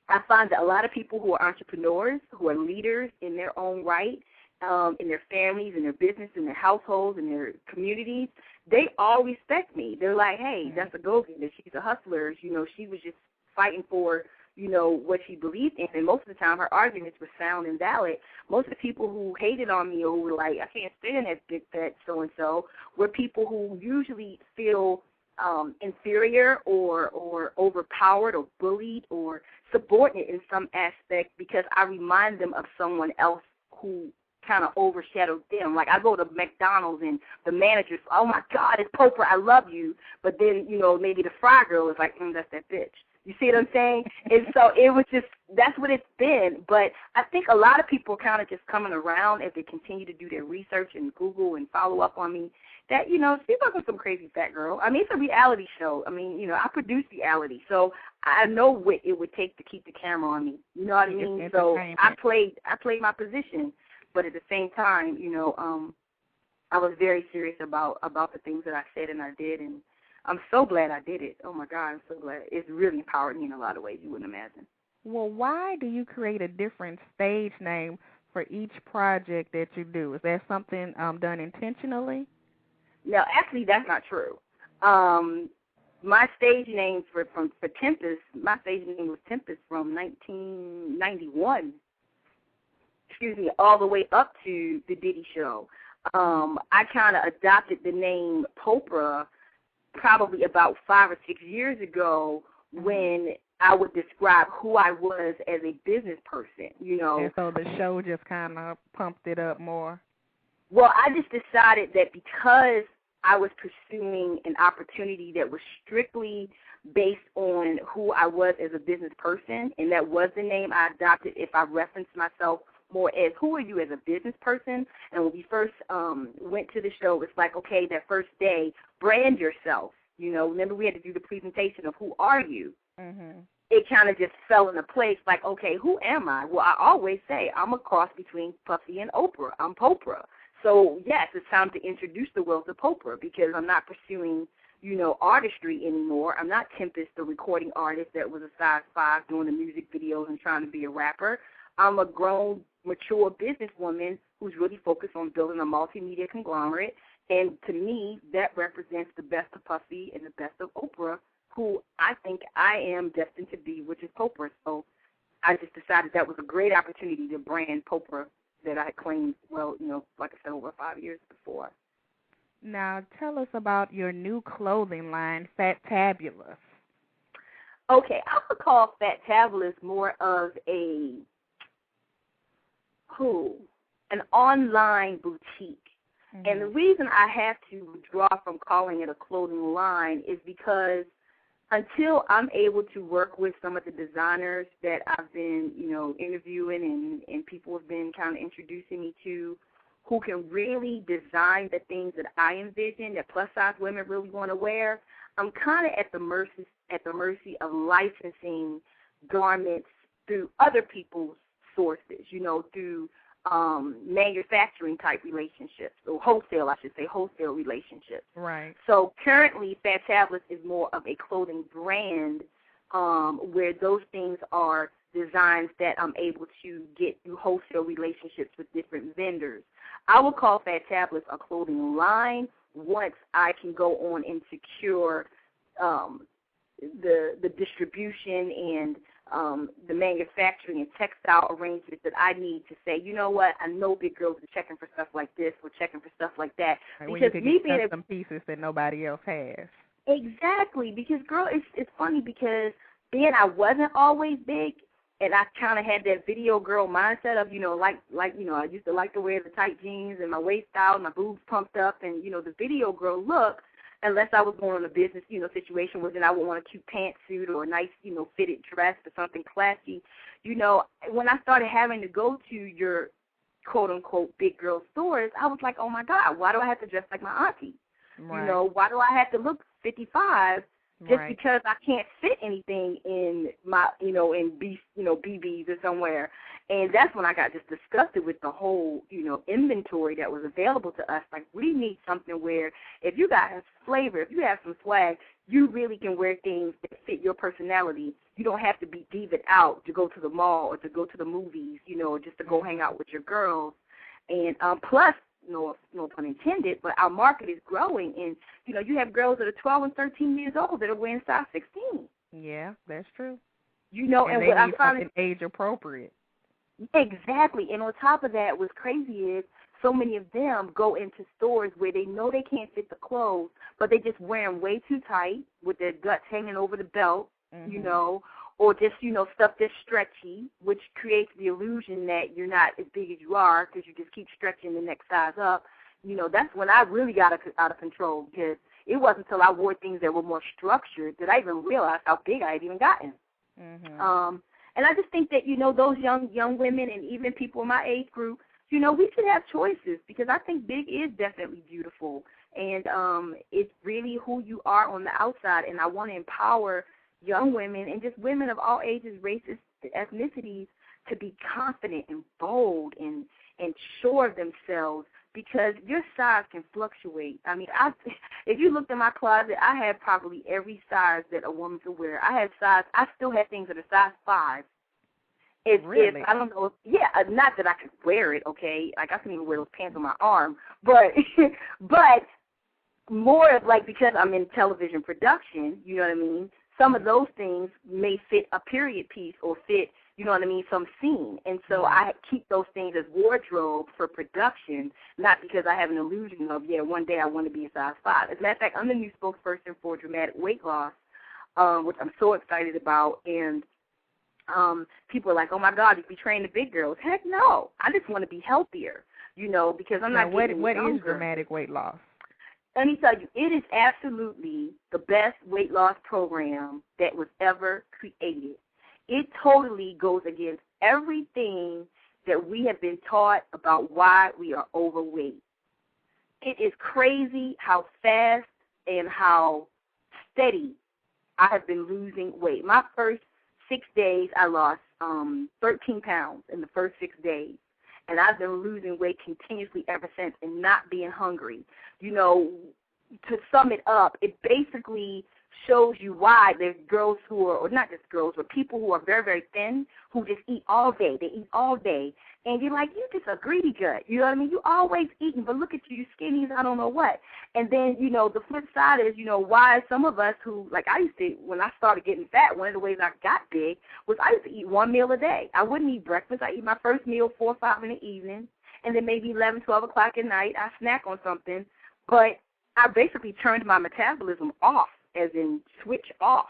Speaker 6: I find that a lot of people who are entrepreneurs, who are leaders in their own right, in their families, in their business, in their households, in their communities, they all respect me. They're like, hey, that's a go-getter. She's a hustler. She was just fighting for, what she believed in. And most of the time, her arguments were sound and valid. Most of the people who hated on me or who were like, I can't stand that big fat so-and-so, were people who usually feel inferior or overpowered or bullied or subordinate in some aspect, because I remind them of someone else who kind of overshadowed them. Like, I go to McDonald's and the manager's, oh my God, it's Poprah, I love you. But then, maybe the fry girl is like, that's that bitch. You see what I'm saying? And so it was just, that's what it's been. But I think a lot of people are kind of just coming around as they continue to do their research and Google and follow up on me, that, she wasn't some crazy fat girl. I mean, it's a reality show. I mean, I produce reality. So I know what it would take to keep the camera on me. You know what I mean? So I played my position. But at the same time, I was very serious about the things that I said and I did, and I'm so glad I did it. Oh, my God, I'm so glad. It's really empowered me in a lot of ways you wouldn't imagine.
Speaker 3: Well, why do you create a different stage name for each project that you do? Is that something done intentionally?
Speaker 6: No, actually, that's not true. My stage name for Tempest, my stage name was Tempest from 1991. All the way up to the Diddy show. I kind of adopted the name Poprah probably about 5 or 6 years ago, when I would describe who I was as a business person, And
Speaker 3: so the show just kind of pumped it up more.
Speaker 6: Well, I just decided that because I was pursuing an opportunity that was strictly based on who I was as a business person, and that was the name I adopted if I referenced myself more as who are you as a business person. And when we first went to the show, it's like, okay, that first day, brand yourself. Remember we had to do the presentation of who are you. Mm-hmm. It kind of just fell into place, like, okay, who am I? Well, I always say I'm a cross between Puffy and Oprah. I'm Poprah. So, yes, it's time to introduce the world to Poprah, because I'm not pursuing, artistry anymore. I'm not Tempest, the recording artist that was a size 5 doing the music videos and trying to be a rapper. I'm a grown, mature businesswoman who's really focused on building a multimedia conglomerate, and to me, that represents the best of Puffy and the best of Oprah, who I think I am destined to be, which is Poprah. So I just decided that was a great opportunity to brand Poprah that I claimed, like I said, over 5 years before.
Speaker 3: Now, tell us about your new clothing line, Fatabulous.
Speaker 6: Okay, I would call Fatabulous more of an online boutique. Mm-hmm. And the reason I have to withdraw from calling it a clothing line is because until I'm able to work with some of the designers that I've been, interviewing and people have been kind of introducing me to, who can really design the things that I envision that plus-size women really want to wear, I'm kind of at the mercy of licensing garments through other people's sources, you know, through manufacturing type relationships, or wholesale, I should say, wholesale relationships.
Speaker 3: Right.
Speaker 6: So currently, Fantabulous is more of a clothing brand where those things are designs that I'm able to get through wholesale relationships with different vendors. I will call Fantabulous a clothing line once I can go on and secure the distribution and the manufacturing and textile arrangements that I need to say, you know what, I know big girls are checking for stuff like this, we're checking for stuff like that.
Speaker 3: Right, because you could get custom pieces that nobody else has.
Speaker 6: Exactly, because, girl, it's funny because then I wasn't always big, and I kind of had that video girl mindset of, you know, like you know, I used to like to wear the tight jeans and my waist out, my boobs pumped up, and, you know, the video girl look, unless I was going on a business, you know, situation where then I would want a cute pantsuit or a nice, you know, fitted dress or something classy. You know, when I started having to go to your quote-unquote big girl stores, I was like, oh, my God, why do I have to dress like my auntie? Right. You know, why do I have to look 55 just because I can't fit anything in my, you know, in BBs or somewhere? And that's when I got just disgusted with the whole, you know, inventory that was available to us. Like, we need something where if you got flavor, if you have some swag, you really can wear things that fit your personality. You don't have to be divaed out to go to the mall or to go to the movies, you know, or just to go hang out with your girls. And plus, no pun intended, but our market is growing. And, you know, you have girls that are 12 and 13 years old that are wearing size 16.
Speaker 3: Yeah, that's true.
Speaker 6: You know, and
Speaker 3: they
Speaker 6: what
Speaker 3: need
Speaker 6: I found
Speaker 3: something age appropriate.
Speaker 6: Exactly. And on top of that, what's crazy is so many of them go into stores where they know they can't fit the clothes, but they just wear them way too tight with their guts hanging over the belt, you know, or just, you know, stuff that's stretchy, which creates the illusion that you're not as big as you are because you just keep stretching the next size up. You know, that's when I really got out of control, because it wasn't until I wore things that were more structured that I even realized how big I had even gotten. And I just think that, you know, those young women and even people in my age group, you know, we should have choices, because I think big is definitely beautiful. And it's really who you are on the outside. And I want to empower young women and just women of all ages, races, ethnicities to be confident and bold and sure of themselves, because your size can fluctuate. I mean, if you looked in my closet, I have probably every size that a woman could wear. I still have things that are size 5.
Speaker 3: Really?
Speaker 6: I don't know. Yeah, not that I could wear it, okay? Like, I couldn't even wear those pants on my arm. But more of, like, because I'm in television production, you know what I mean, some of those things may fit a period piece or fit, you know what I mean, some scene. And so I keep those things as wardrobe for production, not because I have an illusion of, one day I want to be a size 5. As a matter of fact, I'm the new spokesperson for dramatic weight loss, which I'm so excited about. And people are like, oh, my God, you'd be training the big girls. Heck no. I just want to be healthier, you know, because I'm not getting
Speaker 3: What
Speaker 6: younger.
Speaker 3: is dramatic weight loss?
Speaker 6: Let me tell you, it is absolutely the best weight loss program that was ever created. It totally goes against everything that we have been taught about why we are overweight. It is crazy how fast and how steady I have been losing weight. My first 6 days, I lost 13 pounds in the first 6 days. And I've been losing weight continuously ever since and not being hungry. You know, to sum it up, it basically shows you why there's girls who are, or not just girls, but people who are very, very thin who just eat all day. They eat all day. And you're like, you just a greedy gut. You know what I mean? You always eating, but look at you skinny as I don't know what. And then, you know, the flip side is, you know, why some of us who, like I used to, when I started getting fat, one of the ways I got big was I used to eat one meal a day. I wouldn't eat breakfast. I eat my first meal 4 or 5 in the evening, and then maybe 11, 12 o'clock at night, I snack on something. But I basically turned my metabolism off, as in switch off,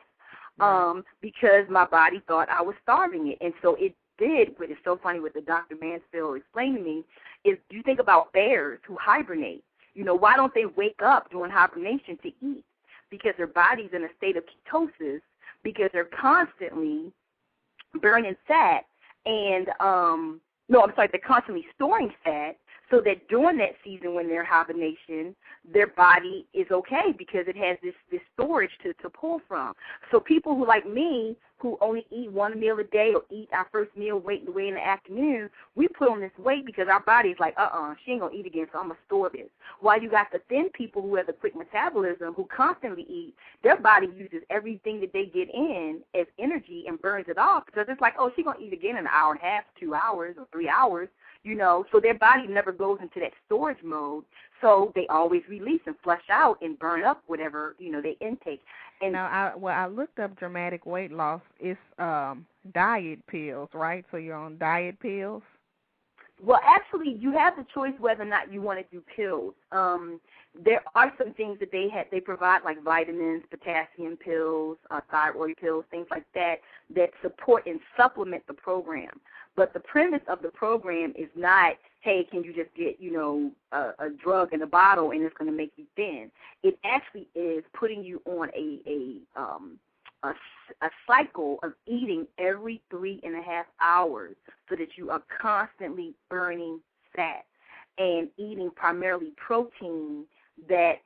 Speaker 6: because my body thought I was starving it. And so it did, but it's so funny what the Dr. Mansfield explained to me, is you think about bears who hibernate. You know, why don't they wake up during hibernation to eat? Because their body's in a state of ketosis, because they're constantly burning fat and, they're constantly storing fat. so that during that season when they're hibernation, their body is okay because it has this storage to pull from. So people who, like me, who only eat one meal a day or eat our first meal away in the afternoon, we put on this weight because our body is like, she ain't going to eat again, so I'm going to store this. While you got the thin people who have a quick metabolism who constantly eat, their body uses everything that they get in as energy and burns it off because it's like, she's going to eat again in an hour and a half, 2 hours, or 3 hours, so their body never goes into that storage mode. So they always release and flush out and burn up whatever, they intake. And
Speaker 3: now, I looked up dramatic weight loss. It's diet pills, right? So you're on diet pills?
Speaker 6: Well, actually, you have the choice whether or not you want to do pills. There are some things that they provide, like vitamins, potassium pills, thyroid pills, things like that support and supplement the program. But the premise of the program is not, hey, can you just get, a drug in a bottle and it's going to make you thin. It actually is putting you on a cycle of eating every 3.5 hours so that you are constantly burning fat and eating primarily protein that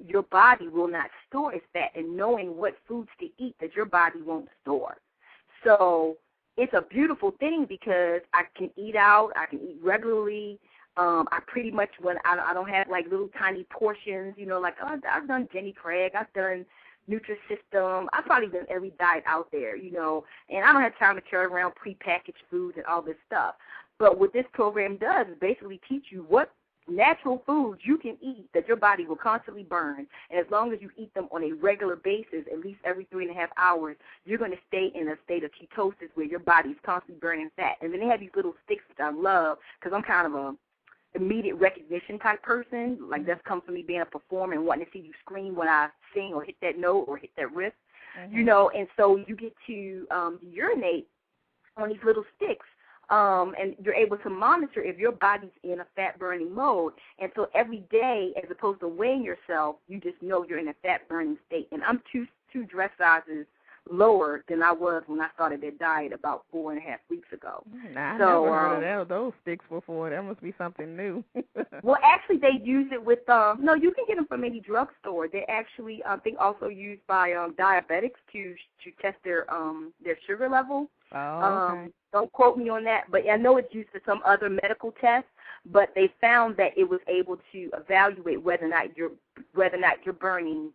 Speaker 6: your body will not store as fat, and knowing what foods to eat that your body won't store. So it's a beautiful thing because I can eat out, I can eat regularly. I pretty much, when I don't have like little tiny portions, I've done Jenny Craig, I've done Nutrisystem, I've probably done every diet out there, and I don't have time to carry around prepackaged foods and all this stuff. But what this program does is basically teach you what natural foods you can eat that your body will constantly burn. And as long as you eat them on a regular basis, at least every 3.5 hours, you're going to stay in a state of ketosis where your body is constantly burning fat. And then they have these little sticks that I love because I'm kind of a immediate recognition type person. Like, that's comes from me being a performer and wanting to see you scream when I sing or hit that note or hit that riff, and so you get to urinate on these little sticks. And you're able to monitor if your body's in a fat-burning mode. And so every day, as opposed to weighing yourself, you just know you're in a fat-burning state. And I'm two dress sizes lower than I was when I started that diet about 4.5 weeks ago.
Speaker 3: I never heard of those sticks before. That must be something new.
Speaker 6: Well, actually, they use it with, no, you can get them from any drugstore. They actually, they also used by diabetics to test their sugar level.
Speaker 3: Oh, okay.
Speaker 6: Don't quote me on that, but I know it's used for some other medical tests. But they found that it was able to evaluate whether or not you're burning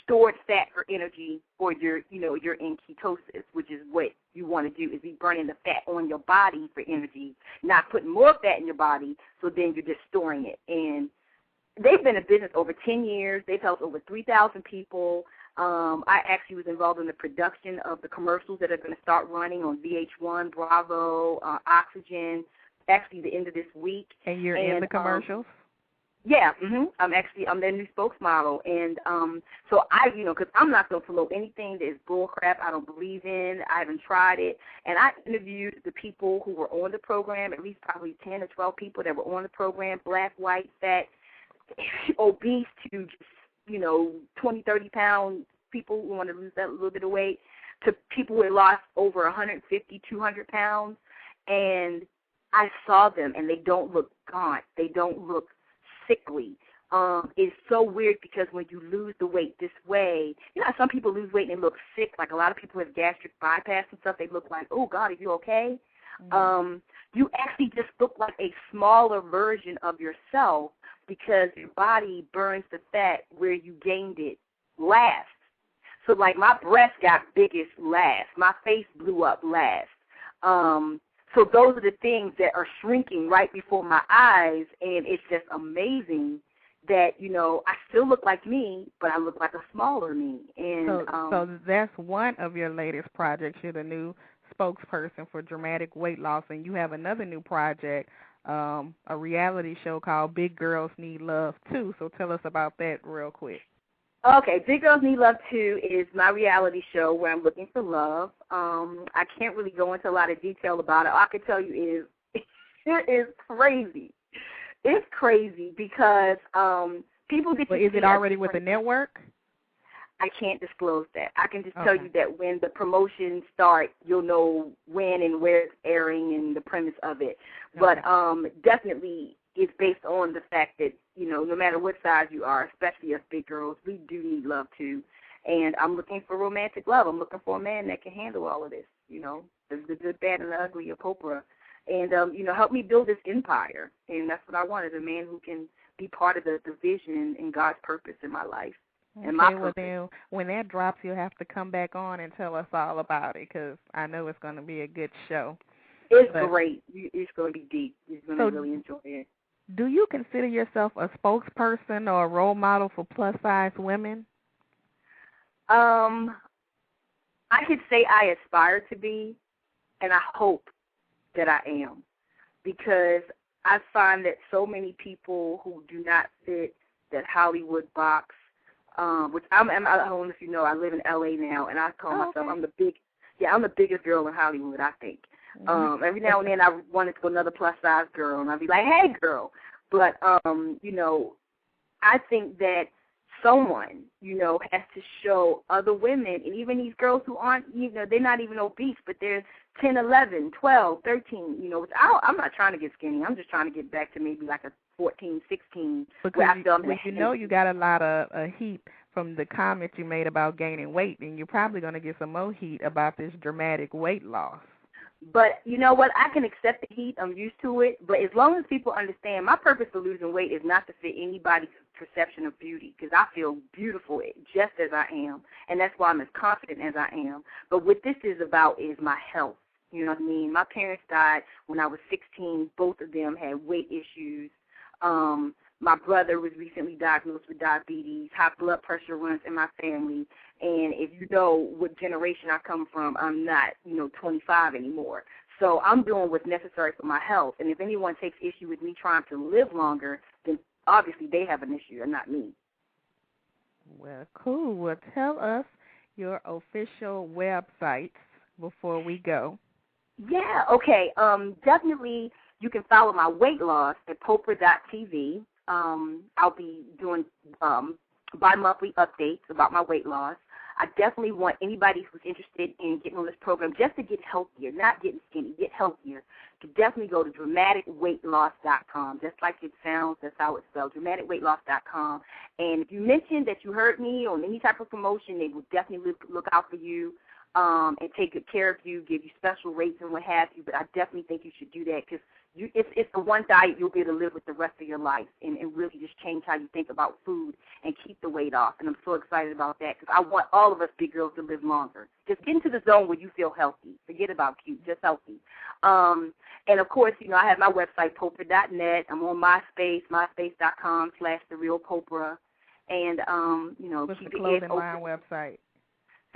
Speaker 6: stored fat for energy, or you're in ketosis, which is what you want to do, is be burning the fat on your body for energy, not putting more fat in your body. So then you're just storing it. And they've been in business over 10 years. They've helped over 3,000 people. I actually was involved in the production of the commercials that are going to start running on VH1, Bravo, Oxygen, actually the end of this week.
Speaker 3: And you're in the commercials?
Speaker 6: Yeah, I'm their new spokesmodel. And so because I'm not going to promote anything that is bull crap I don't believe in. I haven't tried it. And I interviewed the people who were on the program, at least probably 10 or 12 people that were on the program, black, white, fat, obese to just 20, 30-pound people who want to lose that little bit of weight, to people who had lost over 150, 200 pounds. And I saw them, and they don't look gaunt. They don't look sickly. It's so weird because when you lose the weight this way, some people lose weight and they look sick. Like a lot of people have gastric bypass and stuff. They look like, oh, God, are you okay? Mm-hmm. You actually just look like a smaller version of yourself because your body burns the fat where you gained it last. So, like, my breast got biggest last. My face blew up last. So those are the things that are shrinking right before my eyes, and it's just amazing that, I still look like me, but I look like a smaller me. And
Speaker 3: so that's one of your latest projects. You're the new spokesperson for dramatic weight loss, and you have another new project, a reality show called Big Girls Need Love Too. So tell us about that real quick.
Speaker 6: Okay, Big Girls Need Love Too is my reality show where I'm looking for love. I can't really go into a lot of detail about it. All I can tell you is it is crazy. It's crazy because people get to
Speaker 3: Is it already with the network?
Speaker 6: I can't disclose that. I can just tell you that when the promotions start, you'll know when and where it's airing and the premise of it. But definitely it's based on the fact that, you know, no matter what size you are, especially us big girls, we do need love too. And I'm looking for romantic love. I'm looking for a man that can handle all of this, you know, the good, bad, and the ugly of Poprah. And, you know, help me build this empire. And that's what I want, is a man who can be part of the vision and God's purpose in my life. And my
Speaker 3: well, then, when that drops, you'll have to come back on and tell us all about it, because I know it's going to be a good show.
Speaker 6: It's great. It's going to be deep. You're going to really enjoy it.
Speaker 3: Do you consider yourself a spokesperson or a role model for plus-size women?
Speaker 6: I could say I aspire to be, and I hope that I am, because I find that so many people who do not fit that Hollywood box, which I don't know if you know, I live in L.A. now, and I call myself, I'm the biggest girl in Hollywood, I think. Every now and then I run into another plus-size girl, and I'll be like, hey, girl. But, you know, I think that someone, you know, has to show other women, and even these girls who aren't, you know, they're not even obese, but they're 10, 11, 12, 13, you know, which I'm not trying to get skinny. I'm just trying to get back to maybe like a 14, 16.
Speaker 3: Because you know you got a lot of heat from the comment you made about gaining weight, and you're probably going to get some more heat about this dramatic weight loss.
Speaker 6: But you know what? I can accept the heat. I'm used to it. But as long as people understand, my purpose for losing weight is not to fit anybody's perception of beauty, because I feel beautiful just as I am, and that's why I'm as confident as I am. But what this is about is my health. You know what I mean? My parents died when I was 16. Both of them had weight issues. My brother was recently diagnosed with diabetes. High blood pressure runs in my family. And if you know what generation I come from, I'm not, you know, 25 anymore. So I'm doing what's necessary for my health. And if anyone takes issue with me trying to live longer, then obviously they have an issue and not me.
Speaker 3: Well, cool. Well, tell us your official websites before we go.
Speaker 6: Yeah, okay. Definitely you can follow my weight loss at Poprah.tv. I'll be doing bi-monthly updates about my weight loss. I definitely want anybody who's interested in getting on this program just to get healthier, not getting skinny, get healthier, to definitely go to dramaticweightloss.com. Just like it sounds, that's how it's spelled, dramaticweightloss.com. And if you mention that you heard me on any type of promotion, they will definitely look out for you and take good care of you, give you special rates and what have you. But I definitely think you should do that, because it's the one diet you'll be able to live with the rest of your life and really just change how you think about food and keep the weight off. And I'm so excited about that, because I want all of us big girls to live longer. Just get into the zone where you feel healthy. Forget about cute, just healthy. And, of course, you know, I have my website, Poprah.net. I'm on MySpace, myspace.com/TheRealPoprah. And, you know,
Speaker 3: what's
Speaker 6: keep
Speaker 3: the
Speaker 6: your head
Speaker 3: clothing line
Speaker 6: open.
Speaker 3: website?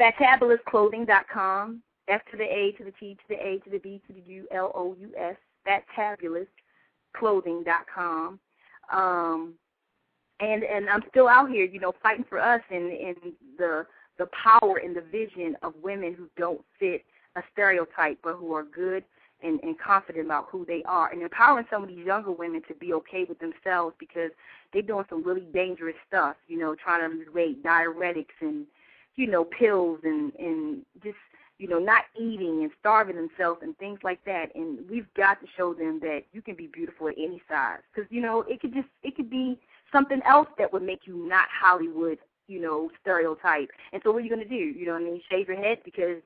Speaker 6: FabtabulousClothing.com. F to the A to the T to the A to the B to the U LOUS. FabtabulousClothing.com. And I'm still out here, you know, fighting for us and the power and the vision of women who don't fit a stereotype, but who are good and confident about who they are, and empowering some of these younger women to be okay with themselves, because they're doing some really dangerous stuff, you know, trying to lose weight, diuretics and, you know, pills and just, you know, not eating and starving themselves and things like that. And we've got to show them that you can be beautiful at any size, because, you know, it could be something else that would make you not Hollywood, you know, stereotype. And so what are you going to do? You know what I mean? Shave your head because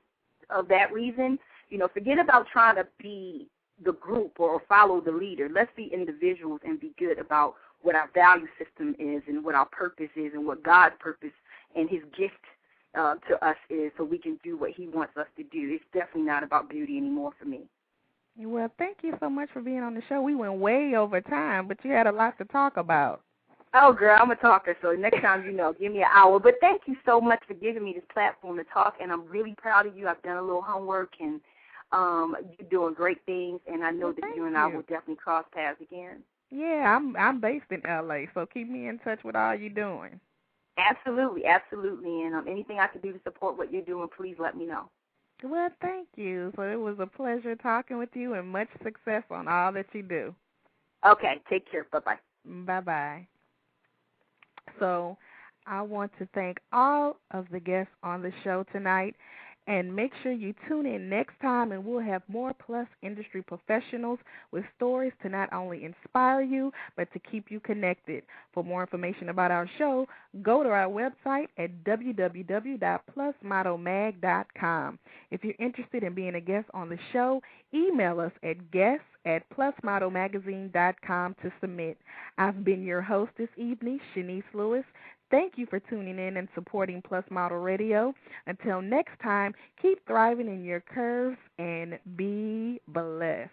Speaker 6: of that reason? You know, forget about trying to be the group or follow the leader. Let's be individuals and be good about what our value system is and what our purpose is and what God's purpose and his gift to us is, so we can do what he wants us to do. It's definitely not about beauty anymore for me.
Speaker 3: Well, thank you so much for being on the show. We went way over time, but you had a lot to talk about.
Speaker 6: Oh, girl, I'm a talker, so next time, you know, give me an hour. But thank you so much for giving me this platform to talk, and I'm really proud of you. I've done a little homework, and you're doing great things, and I know that you and I will definitely cross paths again.
Speaker 3: Yeah, I'm based in L.A., so keep me in touch with all you're doing.
Speaker 6: Absolutely, absolutely. And anything I can do to support what you're doing, please let me know.
Speaker 3: Well, thank you. So it was a pleasure talking with you, and much success on all that you do.
Speaker 6: Okay, take care. Bye-bye.
Speaker 3: Bye-bye. So I want to thank all of the guests on the show tonight. And make sure you tune in next time, and we'll have more Plus industry professionals with stories to not only inspire you, but to keep you connected. For more information about our show, go to our website at www.plusmodelmag.com. If you're interested in being a guest on the show, email us at guests@plusmodelmagazine.com to submit. I've been your host this evening, Chenese Lewis. Thank you for tuning in and supporting Plus Model Radio. Until next time, keep thriving in your curves and be blessed.